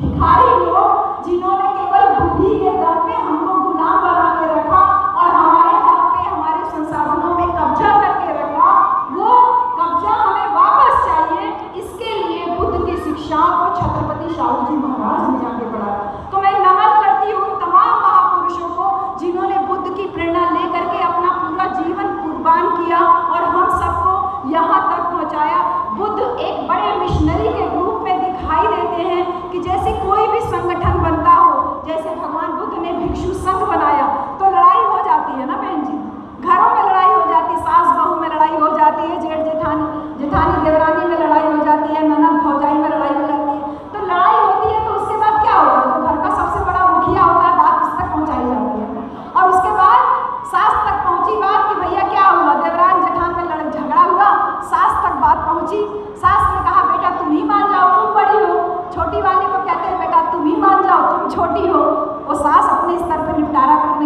Speaker 1: भिखारी लोग, जिन्होंने केवल बुद्धि के दम पे हमको गुलाम बना के रखा और हमारे हक पे, हमारे संसाधनों में कब्जा करके रखा, वो कब्जा हमें वापस चाहिए। इसके लिए बुद्ध की शिक्षाओं को छत्रपति शाहू जी महाराज ने आगे बढ़ाया। तो मैं नमन करती हूँ तमाम महापुरुषों को जिन्होंने बुद्ध की प्रेरणा लेकर के अपना पूरा जीवन कुर्बान किया और हम सबको यहाँ तक पहुँचाया। बुद्ध एक बड़े मिशनरी के रूप में दिखाई देते हैं कि जैसे कोई भी संगठन बनता हो, जैसे भगवान बुद्ध ने भिक्षु संघ बनाया, तो लड़ाई हो जाती है ना बहन जी, घरों में लड़ाई हो जाती है, सास बहू में लड़ाई हो जाती है, जेठ जेठानी देवरानी में लड़ाई हो जाती है, ननद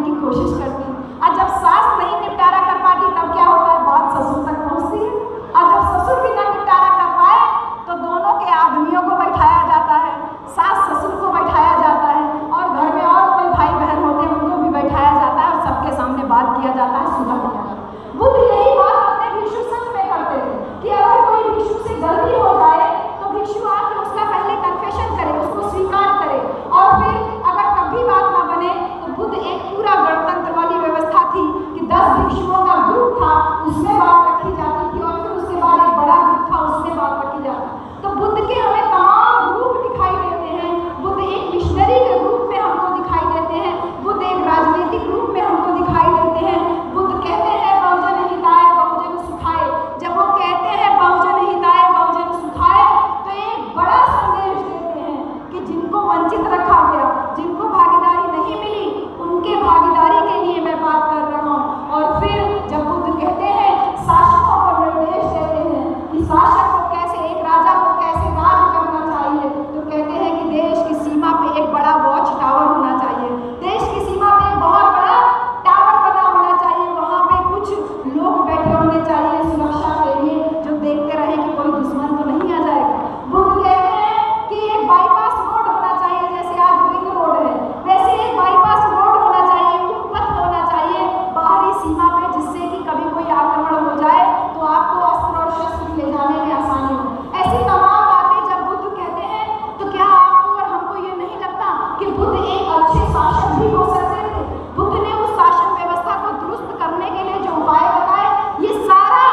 Speaker 1: की कोशिश करती हूँ। और जब सास नहीं निपटारा कर पाती तब क्या होता है, बात ससुर तक पहुँचती है। और जब ससुर भी न निपटारा कर पाए तो दोनों के आदमियों को बैठाया जाता है, सास ससुर को बैठाया जाता है, और घर में और कोई भाई बहन होते हैं उनको भी बैठाया जाता है, और सबके सामने बात किया जाता है, सुलह किया जाता है। बुद्ध यही बात अपने भिक्षु संघ में करते थे कि अगर कोई भिक्षु से गलती हो जाए तो भिक्षु आके उसका पहले कन्फेशन करे, उसको स्वीकार करे, और फिर अगर तब भी बात ना बने तो बुद्ध एक पूरा गणतंत्र वाली व्यवस्था थी कि 10 भिक्षुओं का ग्रुप था, उसमें बात रखी जाती थी, और फिर उसके बाद एक बड़ा ग्रुप था, उसमें बात रखी जाती। तो बुद्ध के हमें तमाम रूप दिखाई देते हैं। बुद्ध एक मिशनरी के रूप में हमको दिखाई देते हैं, बुद्ध एक राजनीतिक रूप में हमको दिखाई देते हैं। बुद्ध कहते हैं बहुजन हिताय बहुजन सुखाय। जब वो कहते हैं बहुजन हिताय बहुजन सुखाय तो एक बड़ा संदेश देते हैं कि जिनको वंचित रखा गया, जिनको भागीदारी नहीं मिली, उनके भागीदारी के लिए मैं बात कर रहा हूँ। और फिर जब बुद्ध कहते हैं शासकों को निर्देश देते हैं कि शासक को कैसे, एक राजा को कैसे राज करना चाहिए, तो कहते हैं कि देश की सीमा पे एक बड़ा वॉच टावर होना चाहिए, देश की सीमा पे एक बहुत बड़ा टावर बना होना चाहिए, वहाँ पे कुछ लोग बैठे होने चाहिए सुरक्षा के लिए, जो देखते रहे कि कोई दुश्मन तो नहीं आ जाएगा। बुद्ध कहते हैं कि एक बाईपास रोड होना चाहिए, जैसे आज रिंग रोड है वैसे एक बाईपास रोड होना चाहिए, उपपथ होना चाहिए बाहरी सीमा पे, जिससे कि कभी कोई आक्रमण हो जाए तो आपको अस्त्र और शस्त्र ले जाने में आसानी हो। ऐसी तमाम बातें जब बुद्ध कहते हैं तो क्या आपको और हमको ये नहीं लगता कि बुद्ध एक अच्छे शासक भी हो सकते थे? बुद्ध ने उस शासन व्यवस्था को दुरुस्त करने के लिए जो उपाय बताए, ये सारा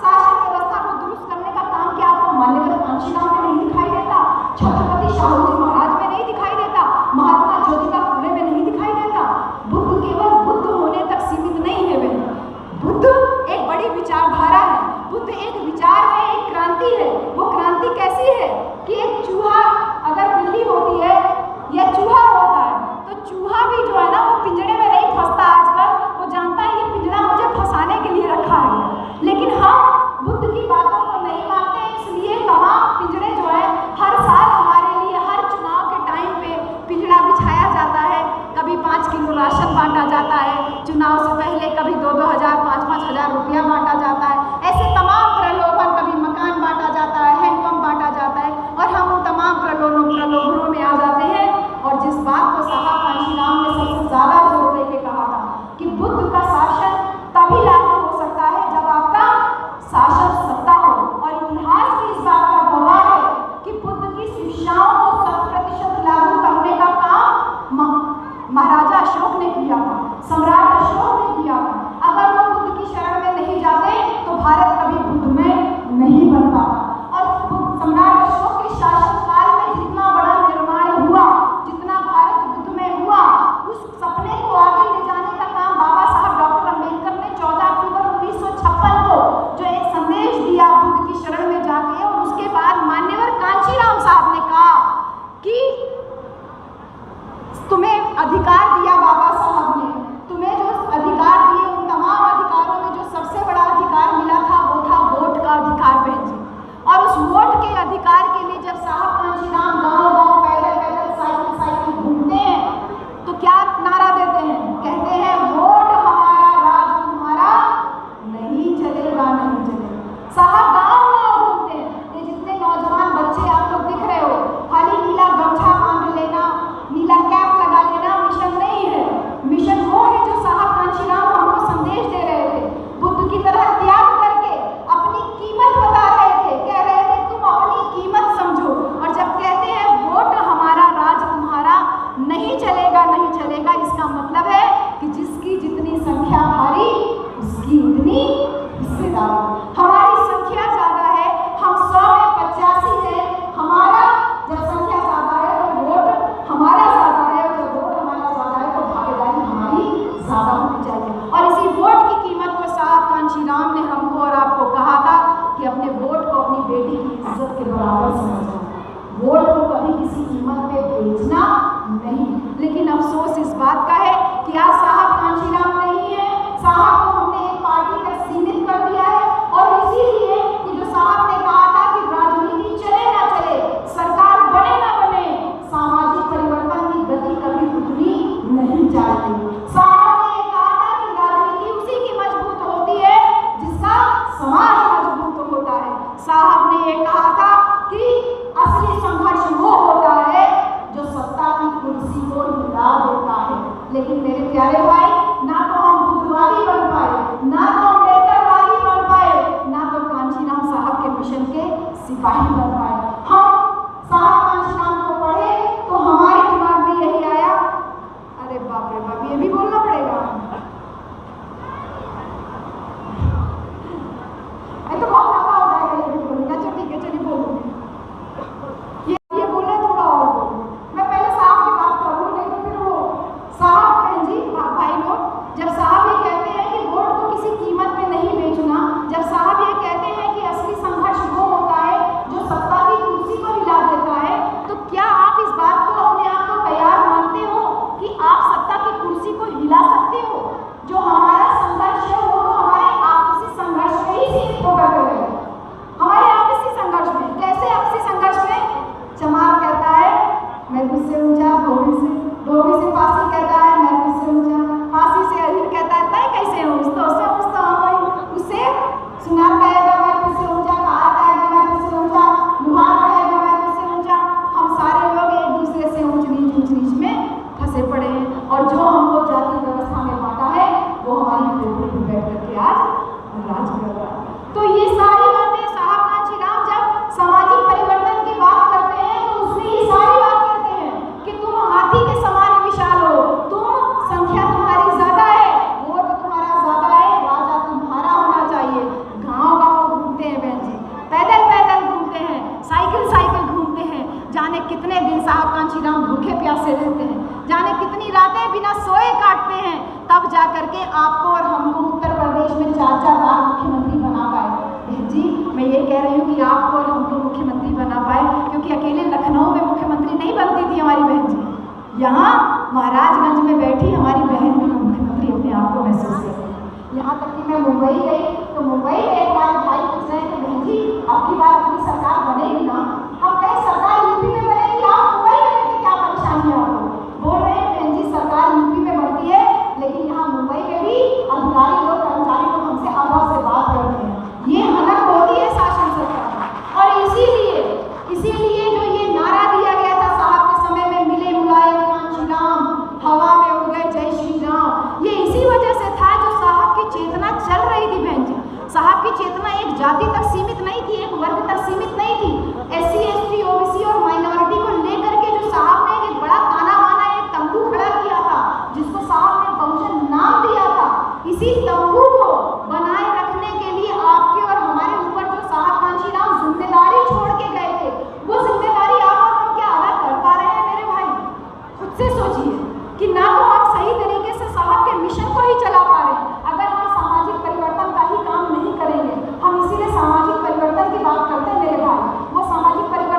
Speaker 1: शासन व्यवस्था को दुरुस्त करने का काम क्या आपको मान्यवर कांशीराम में नहीं दिखाई देता, छत्रपति शाहू जी महाराज में नहीं दिखाई देता, महात्मा ज्योतिबा फुले में नहीं दिखाई देता? बुद्ध केवल बुद्ध होने तक सीमित नहीं है बहन, बुद्ध एक बड़ी विचारधारा है, बुद्ध एक विचार है, एक क्रांति है। वो क्रांति कैसी है कि एक चूहा अगर बिल्ली होती है या चूहा होता है तो चूहा भी जो है ना वो पिंजरे में नहीं फंसता आजकल, वो जानता है ये पिंजरा मुझे फंसाने के लिए रखा है। लेकिन हम बुद्ध की बातों को नहीं मानते, इसलिए तमाम पिंजरे जो है हर साल हमारे लिए हर चुनाव के टाइम पे तुझसे ऊंचा, धोबी से फांसी कहता है मैं तुझसे ऊंचा, फांसी से अहिर कहता है मैं कैसे हूँ, उससे उससे सुनार कहेगा मैं तुझसे ऊंचा, कहा कहेगा मैं तुझसे ऊंचा, लुहार कहेगा मैं तुझसे ऊंचा। हम सारे लोग एक दूसरे से ऊंच नीच में फंसे पड़े हैं, और जो हमको जाति व्यवस्था में बांटा है वो हमारी खोपड़ी में बैठ करके आज राज कर रहा है। तो ये सारी बातें साहब कांशीराम जब सामाजिक परिवर्तन की बात करते हैं तो उसमें ये सारी बात करते हैं कि तुम हाथी के समान विशाल हो, तुम संख्या तुम्हारी ज्यादा है, वोट तुम्हारा ज्यादा है, राजा तुम्हारा होना चाहिए। गांव-गांव घूमते हैं बहन जी, पैदल घूमते हैं, साइकिल घूमते हैं, जाने कितने दिन साहब कांशीराम भूखे प्यासे रहते हैं, जाने कितनी रातें बिना सोए काटते हैं, तब जा करके आपको और हमको उत्तर प्रदेश में 4-4 बार मुख्यमंत्री बना पाए। बहन जी मैं ये कह रही हूँ कि आपको और हमको मुख्यमंत्री बना पाए क्योंकि अकेले लखनऊ में मुख्यमंत्री नहीं बनती थी हमारी बहन जी, यहाँ महाराजगंज में बैठी हमारी बहन भी मुख्यमंत्री अपने आप को महसूस करती है। यहाँ तक कि मैं मुंबई गई तो मुंबई में एक बार भाई पूछ रहे थे बहन जी आपकी बार अपनी सरकार बनेगी ना, हम कहे सरकार यूपी में बनेगी, आप मुंबई में रहते क्या परेशानी है आपको? बोल रहे हैं बहन जी सरकार यूपी में बनती है लेकिन यहाँ मुंबई में भी अधिकारी लोग कर्मचारी लोग हमसे आवाज से बात करते हैं, ये हनक होती है शासन सरकार। और इसीलिए जो ये नारा दिया गया था साहब के समय में, मिले मुलायम कांशीराम हवा में उड़ गए जय श्री राम, ये इसी वजह से था जो साहब की चेतना चल रही थी बहन जी। साहब की चेतना एक जाति तक सीमित नहीं थी, एक वर्ग तक सीमित नहीं थी, SC ST OBC और माइनॉरिटी को लेकर के जो साहब ने एक बड़ा ताना बाना एक तंबू खड़ा किया था जिसको साहब ने बहुजन नाम दिया था, इसी तंबू को बनाए रखने के लिए आपके और हमारे ऊपर जो साहब कांशीराम जिम्मेदारी छोड़ के गए थे वो जिम्मेदारी आप और हम क्या अदा कर पा रहे हैं मेरे भाई? खुद से सोचिए कि ना तो हम सही तरीके से साहब के मिशन को ही चला पा रहे हैं, अगर हम सामाजिक परिवर्तन का ही काम नहीं करेंगे, हम इसीलिए सामाजिक परिवर्तन की बात करते हैं मेरे भाई, वो सामाजिक परिवर्तन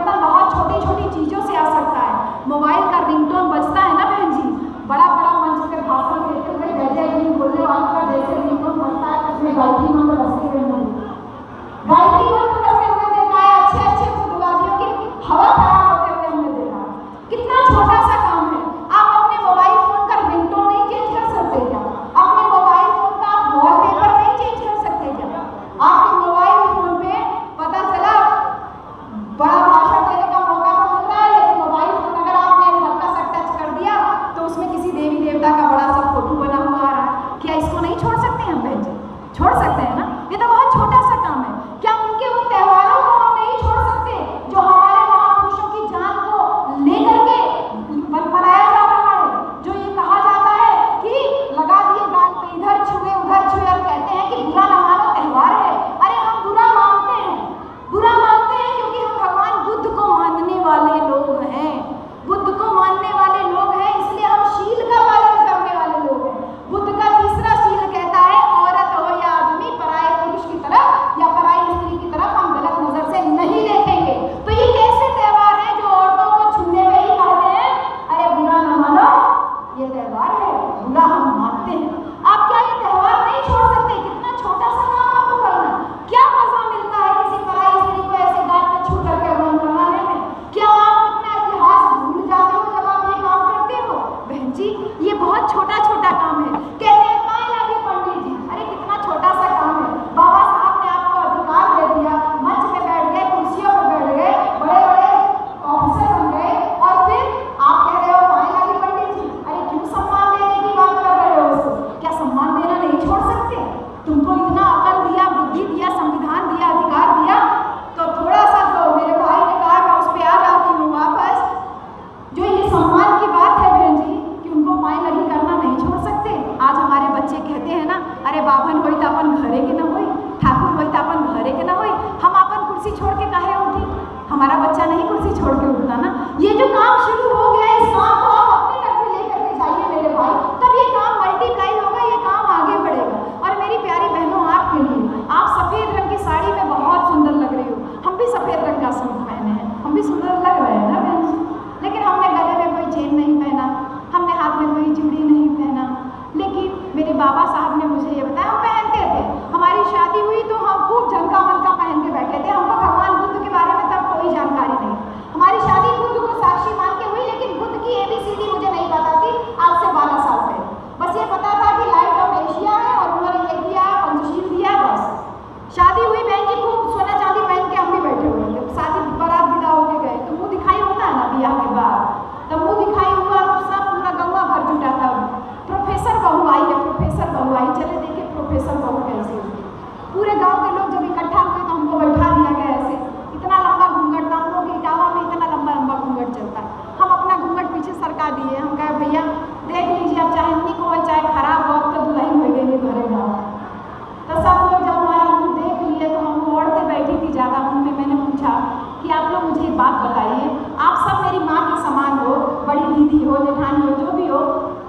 Speaker 1: बात बताइए, आप सब मेरी माँ के समान हो, बड़ी दीदी हो, जेठानी हो, जो भी हो,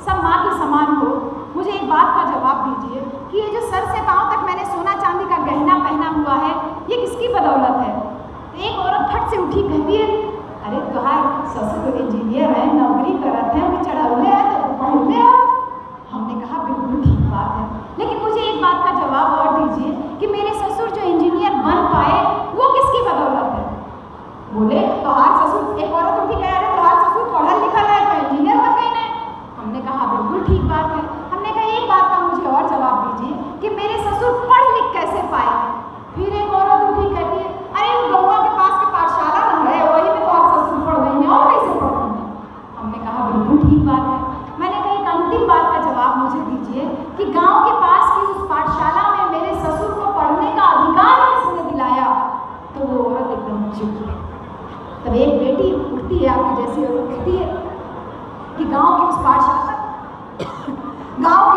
Speaker 1: सब माँ के समान हो। मुझे एक बात का जवाब दीजिए कि ये जो सर से पाँव तक मैंने सोना चांदी का गहना पहना हुआ है, ये किसकी बदौलत है? तो एक औरत फट से उठी कहती है, अरे तुहार ससुर तो इंजीनियर है, नौकरी करते हैं, चढ़ौले है तो पहले हो। हमने कहा बिल्कुल ठीक बात है, लेकिन मुझे एक बात का जवाब और दीजिए कि मेरे ससुर जो इंजीनियर बन पाए वो किसकी बदौलत है? बोले तुहार ससुर, एक औरत उठी कह रहे तुहार ससुर पढ़ल लिखल है तो इंजीनियर बन गए ना। हमने कहा बिल्कुल ठीक बात है। हमने कहा एक बात का मुझे और जवाब दीजिए कि मेरे ससुर पढ़ लिख कैसे पाए? फिर एक औरत उठी कहती है, अरे वो गौवा के पास के पाठशाला न है, वही में तुहार ससुर पढ़ गई है, और कैसे पढ़ती है? हमने कहा बिल्कुल ठीक बात है। मैंने कहा एक अंतिम बात का जवाब मुझे दीजिए कि गांव के पास की उस पाठशाला में मेरे ससुर को पढ़ने का अधिकार किसने दिलाया? तो वो औरत एकदम चुप है। तब एक बेटी उठती है, आपकी जैसी औरत कहती है कि गांव की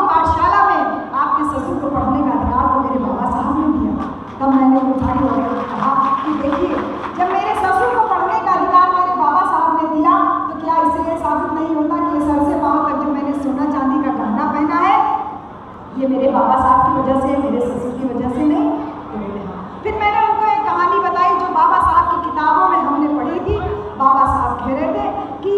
Speaker 1: पाठशाला में आपके ससुर को पढ़ने का अधिकार तो मेरे बाबा साहब ने दिया। तब मैंने उठाई और कहा कि देखिए, जब मेरे ससुर को पढ़ने का अधिकार मेरे बाबा साहब ने दिया तो क्या इससे साबित नहीं होता कि ये सर से पाँव तक जो मैंने सोना चांदी का गहना पहना है ये मेरे बाबा साहब की वजह से, मेरे ससुर की वजह से नहीं? फिर मैंने उनको एक कहानी बताई जो बाबा साहब की किताबों में हमने पढ़ी थी। बाबा साहब कह रहे थे कि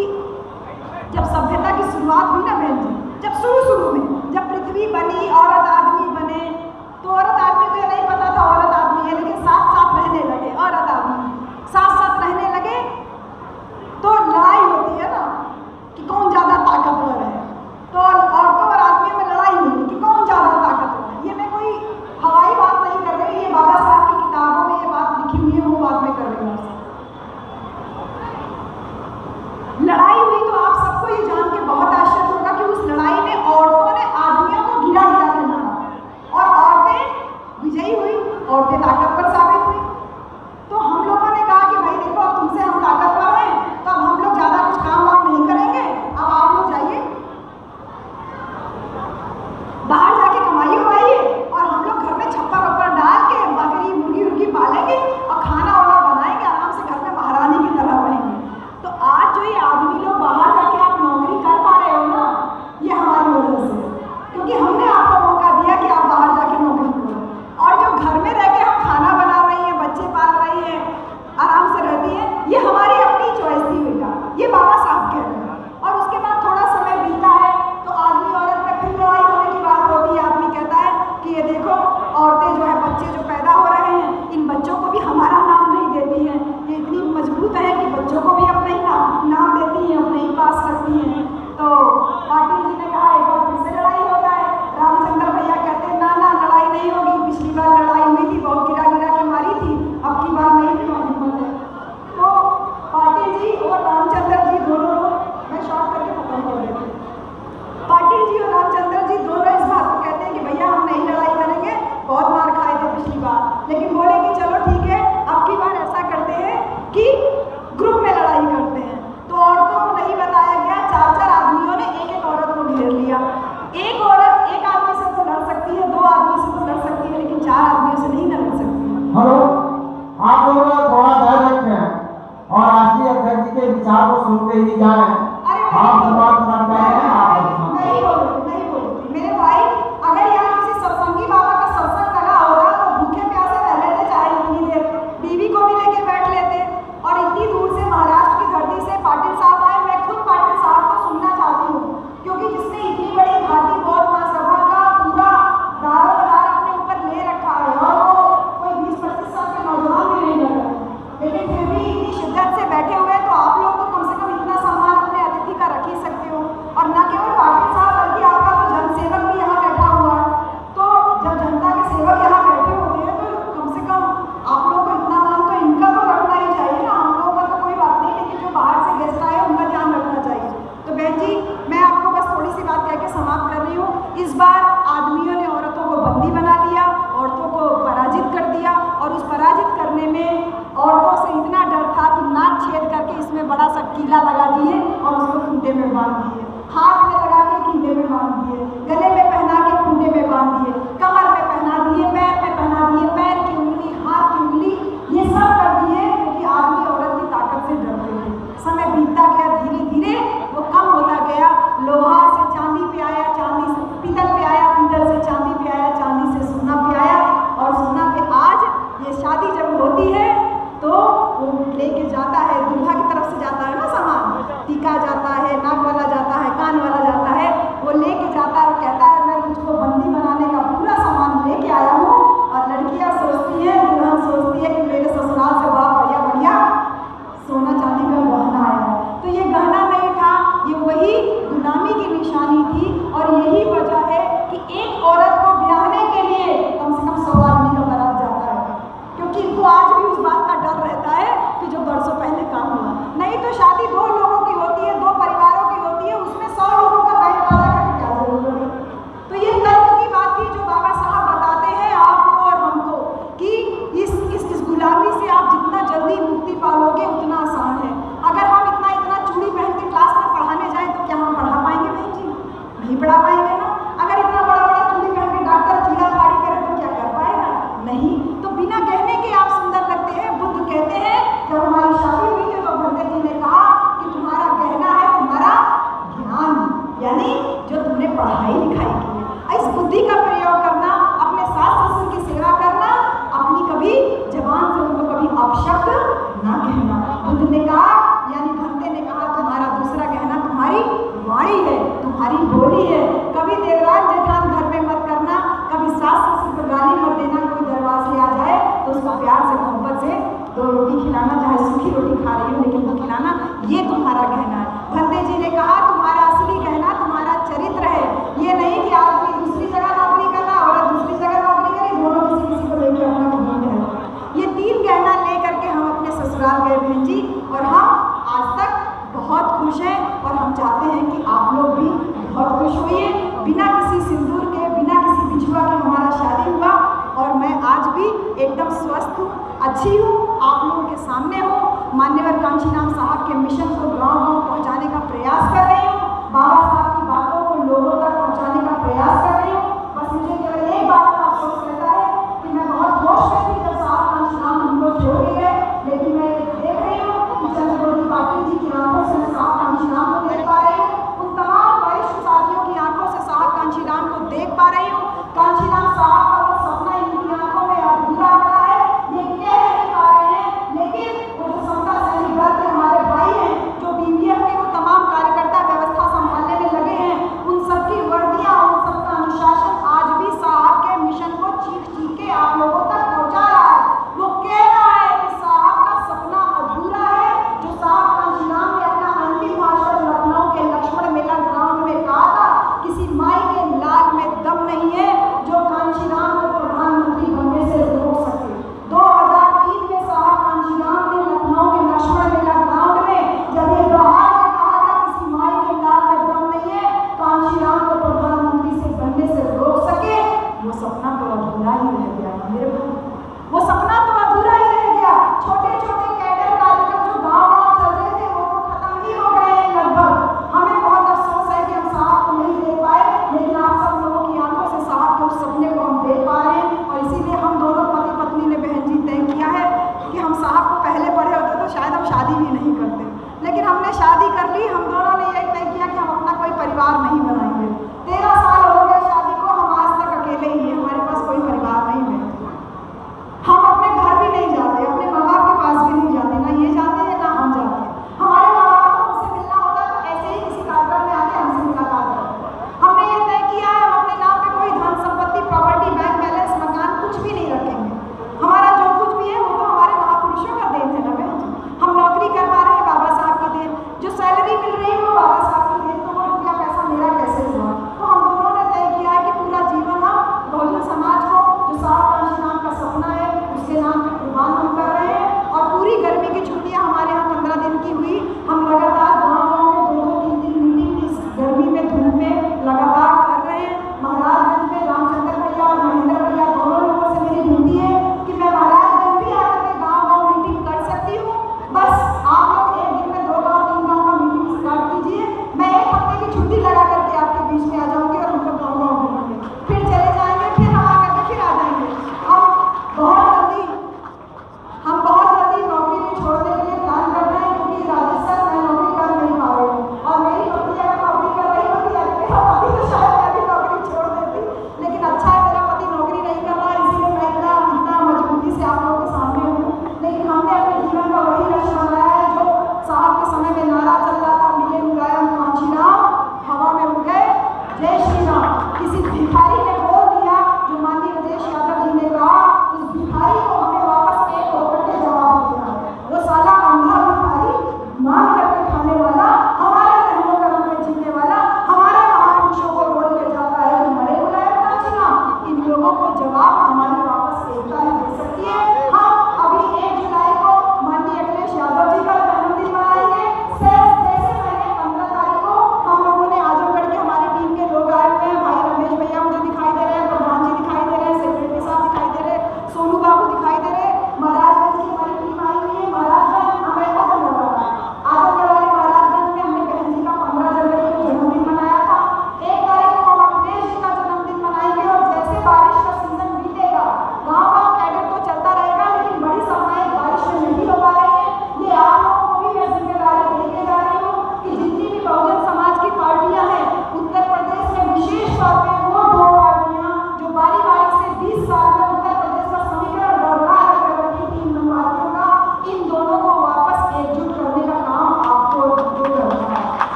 Speaker 1: जब सभ्यता की शुरुआत हुई ना बहन जी, जब शुरू में जब पृथ्वी बनी, औरत आदमी बने, तो औरत आदमी को ये नहीं पता था औरत आदमी है, लेकिन साथ साथ रहने लगे। औरत आदमी साथ साथ रहने लगे तो लड़ाई होती है ना कि कौन ज़्यादा ताकतवर है, तो औरतों और आदमियों में लड़ाई हुई कि कौन ज़्यादा ताकतवर है। ये मैं कोई हवाई बात नहीं कर रही, ये बाबा साहब की किताबों में ये बात लिखी हुई है, वो बात मैं कर रही हूँ। लड़ाई हुई तो आप सबको ये जान के बहुत आश्चर्य होगा कि उस लड़ाई में औरतों ने आदमियों को गिरा के मारा और औरतें विजयी हुई, औरतें ताकतवर साबित हुई। तो हम लोगों ने कहा कि भाई देखो, अब तुमसे हम ताकतवर हैं तो अब हम लोग ज़्यादा कुछ काम वाम नहीं करेंगे, अब आप लोग जाइए बाहर जाके कमाइए उमाइए और हम लोग घर में छप्पर वप्पर डाल के बकरी मुर्गी उर्गी पालेंगे और खाना वाना बनाएंगे, आराम से घर में महारानी की तरह रहेंगे। तो आज जो ये आदमी लोग बाहर जाके आप नौकरी कर पा रहे हो ना, ये हमारी वजह से, क्योंकि हमने आपको मौका दिया कि आप बाहर जाके नौकरी करो। और जो घर में रह के हम खाना बना रही हैं, बच्चे पाल रही हैं, आराम से रहती हैं, ये हमारी अपनी चॉइस थी बेटा, ये बाबा साहब कह रहे हैं। और उसके बाद थोड़ा समय बीता है तो आदमी औरत में फिर लड़ाई होने की बात होती है। आदमी कहता है कि ये देखो, औरतें जो है, बच्चे जो पैदा हो रहे हैं, इन बच्चों को भी हमारा नाम नहीं देती हैं, ये इतनी मजबूत है कि बच्चों को भी अपने ही नाम देती हैं, अपने ही पास रखती हैं। तो पाटिल जी ने कहा एक बार फिर से लड़ाई हो जाए। रामचंद्र भैया कहते हैं ना ना, लड़ाई नहीं होगी, पिछली बार लड़ाई हुई थी, बहुत गिरा के मारी थी, अब की बार नहीं हिम्मत है। तो पाटिल जी और रामचंद्र जी दोनों, मैं शॉर्ट करके खत्म कर देती हूँ, पाटिल जी और रामचंद्र जी दोनों इस बात को कहते हैं कि भैया हम नहीं लड़ाई करेंगे, बहुत मार खाए थे पिछली बार, लेकिन बोले कि चलो ठीक है, अब की बार ऐसा करते हैं कि ग्रुप में लड़ाई करते हैं। तो औरतों को नहीं बताया गया, 4 आदमियों ने एक औरत को घेर लिया। एक औरत एक आदमी से तो लड़ सकती है, 2 आदमी से तो लड़ सकती है, लेकिन 4 आदमियों से नहीं लड़ सकती।
Speaker 2: हेलो, आप लोग थोड़ा धैर्य रखें और राष्ट्रीय अध्यक्ष जी के विचार को सुनते ही जाएं। आप बात कर रहे हैं,
Speaker 1: नहीं बोलती मेरे भाई, अगर यहाँ किसी सत्संगी बाबा का सत्संग लगा होगा तो भूखे प्यासे रह लेते, चाहे इतनी देर बीवी को भी लेके बैठ लेते। और इतनी दूर से महाराष्ट्र की धरती से पाटिल साहब आए, मैं खुद पाटिल साहब को सुनना चाहती हूँ, क्योंकि जिसने इतनी बड़ी घाटी बौद्ध महासभा का पूरा दारोमदार अपने ऊपर ले रखा है, और वो कोई 20-25 साल के नौजवान भी नहीं लग रहा, लेकिन फिर भी इतनी शिद्दत से बैठे हुए, तो आप लोग तो कम से कम इतना सम्मान अपने अतिथि का रख ही सकते हो। और न केवल पाटिल साहब बल्कि आपका तो जनसेवक भी यहाँ बैठा हुआ है। तो जब जनता के सेवक यहाँ बैठे होते हैं तो कम से कम आप लोगों को इतना मान तो इनका तो रखना ही चाहिए ना। हम लोगों का तो कोई बात नहीं, लेकिन जो बाहर से गेस्ट आए उनका ध्यान रखना चाहिए। तो बहन जी, मैं आपको बस थोड़ी सी बात कह के समाप्त कर रही हूँ। इस बार आदमियों ने औरतों को बंदी बना लिया, औरतों को पराजित कर दिया, और उस पराजित करने में औरतों से इतना डर था कि नाक छेद करके इसमें बड़ा सा कीला लगा दिए और उसको खूंटे में बांध दिए, हाथ में लगा के कीले में बांध दिए, गले में पहना के खूंटे में बांध दिए, कमर में पहना दिए, पैर में पहना दिए, पैर की उंगली, हाथ की उंगली, ये सब कर दिए, क्योंकि आदमी औरत की ताकत से ये तुम्हारा गहना है। भंते जी ने कहा तुम्हारा असली गहना तुम्हारा चरित्र है। ये नहीं कि आदमी दूसरी जगह नौकरी कर रहा, औरत दूसरी जगह नौकरी करे, दोनों किसी को लेकर अपना घूम रहे। ये 3 गहना लेकर के हम अपने ससुराल गए बहन जी, और हम आज तक बहुत खुश हैं, और हम चाहते हैं कि आप लोग भी बहुत खुश होइए। बिना किसी सिंदूर के, बिना किसी बिछुआ के हमारा शादी हुआ, और मैं आज भी एकदम स्वस्थ हूँ, अच्छी हूँ, आप लोगों के सामने हूँ। मान्यवर कांशीराम साहब के मिशन को गाँव-गाँव पहुँचाने का प्रयास कर रही हूँ, बाबा साहब की बातों को लोगों तक पहुँचाने का प्रयास कर रही हूँ। बस मुझे केवल एक बात का अफसोस रहता है कि मैं बहुत होश में थी जब साहब कांशीराम हमको छोड़ के गए, लेकिन मैं देख रही हूँ कि चंद्रमौली पाटिल जी की आंखों से मैं साहब कांशीराम को देख पा रही हूँ, उन तमाम वरिष्ठ साथियों की आंखों से साहब कांशीराम को देख पा रही हूँ। कांशीराम साहब का वो सपना इनकी आंखों में अधूरा पड़ा है, ये कह नहीं पा रहे हैं, लेकिन वो जो समता सैनिक दल के हमारे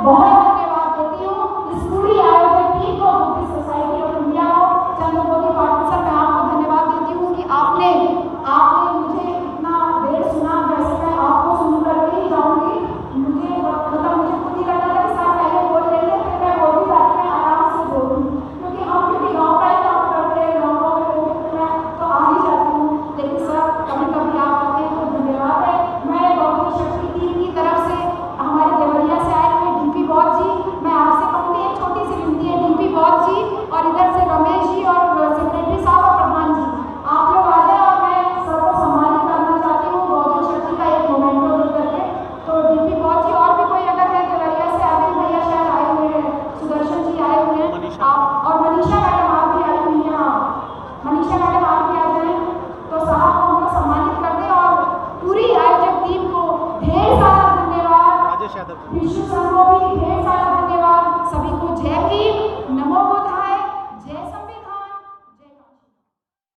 Speaker 1: बहुत धन्यवाद देती हूँ इस पूरी आयोजक टीम को, बुद्धिस्ट सोसाइटी ऑफ इंडिया को, चंद्रमोदी फाउंडेशन में आपको धन्यवाद देती हूँ कि आपने मुझे इतना देर सुना। वैसे मैं आपको सुन करके ही जाऊँगी, मुझे खुद ही लगता था कि साथ पहले बोल लेंगे, फिर मैं बोलती ताकि मैं आराम से बोलूँ, क्योंकि गाँव का ही काम करते हैं, गाँव में मैं तो आ ही जाती हूँ। लेकिन सर कभी कभी आप आते हैं तो धन्यवाद है। मैं बहुत शक्ति टीम की तरफ से हमारे देवरिया से आए हुए डीपी बॉस जी, मैं आपसे कहूँगी एक छोटी सी विनती है, डीपी बॉस जी और इधर से रमेश जी और सेक्रेटरी साहब और प्रधान जी, आप लोग आ जाए और मैं सबको सम्मानित करना चाहती हूँ बहुजन शक्ति का एक मोमेंटो दे करके। तो डीपी बॉस जी और भी कोई अगर है देवरिया से, आदिल भैया शायद आए हुए हैं, सुदर्शन जी आए हुए हैं, आप और मनीषा मैडम आप भी आई हुई हैं, मनीषा मैडम आप भी आ जाए तो साहब को हम लोग सम्मानित कर दें। और पूरी आयोजक टीम को ढेर सारा धन्यवाद, विश्व संघ को भी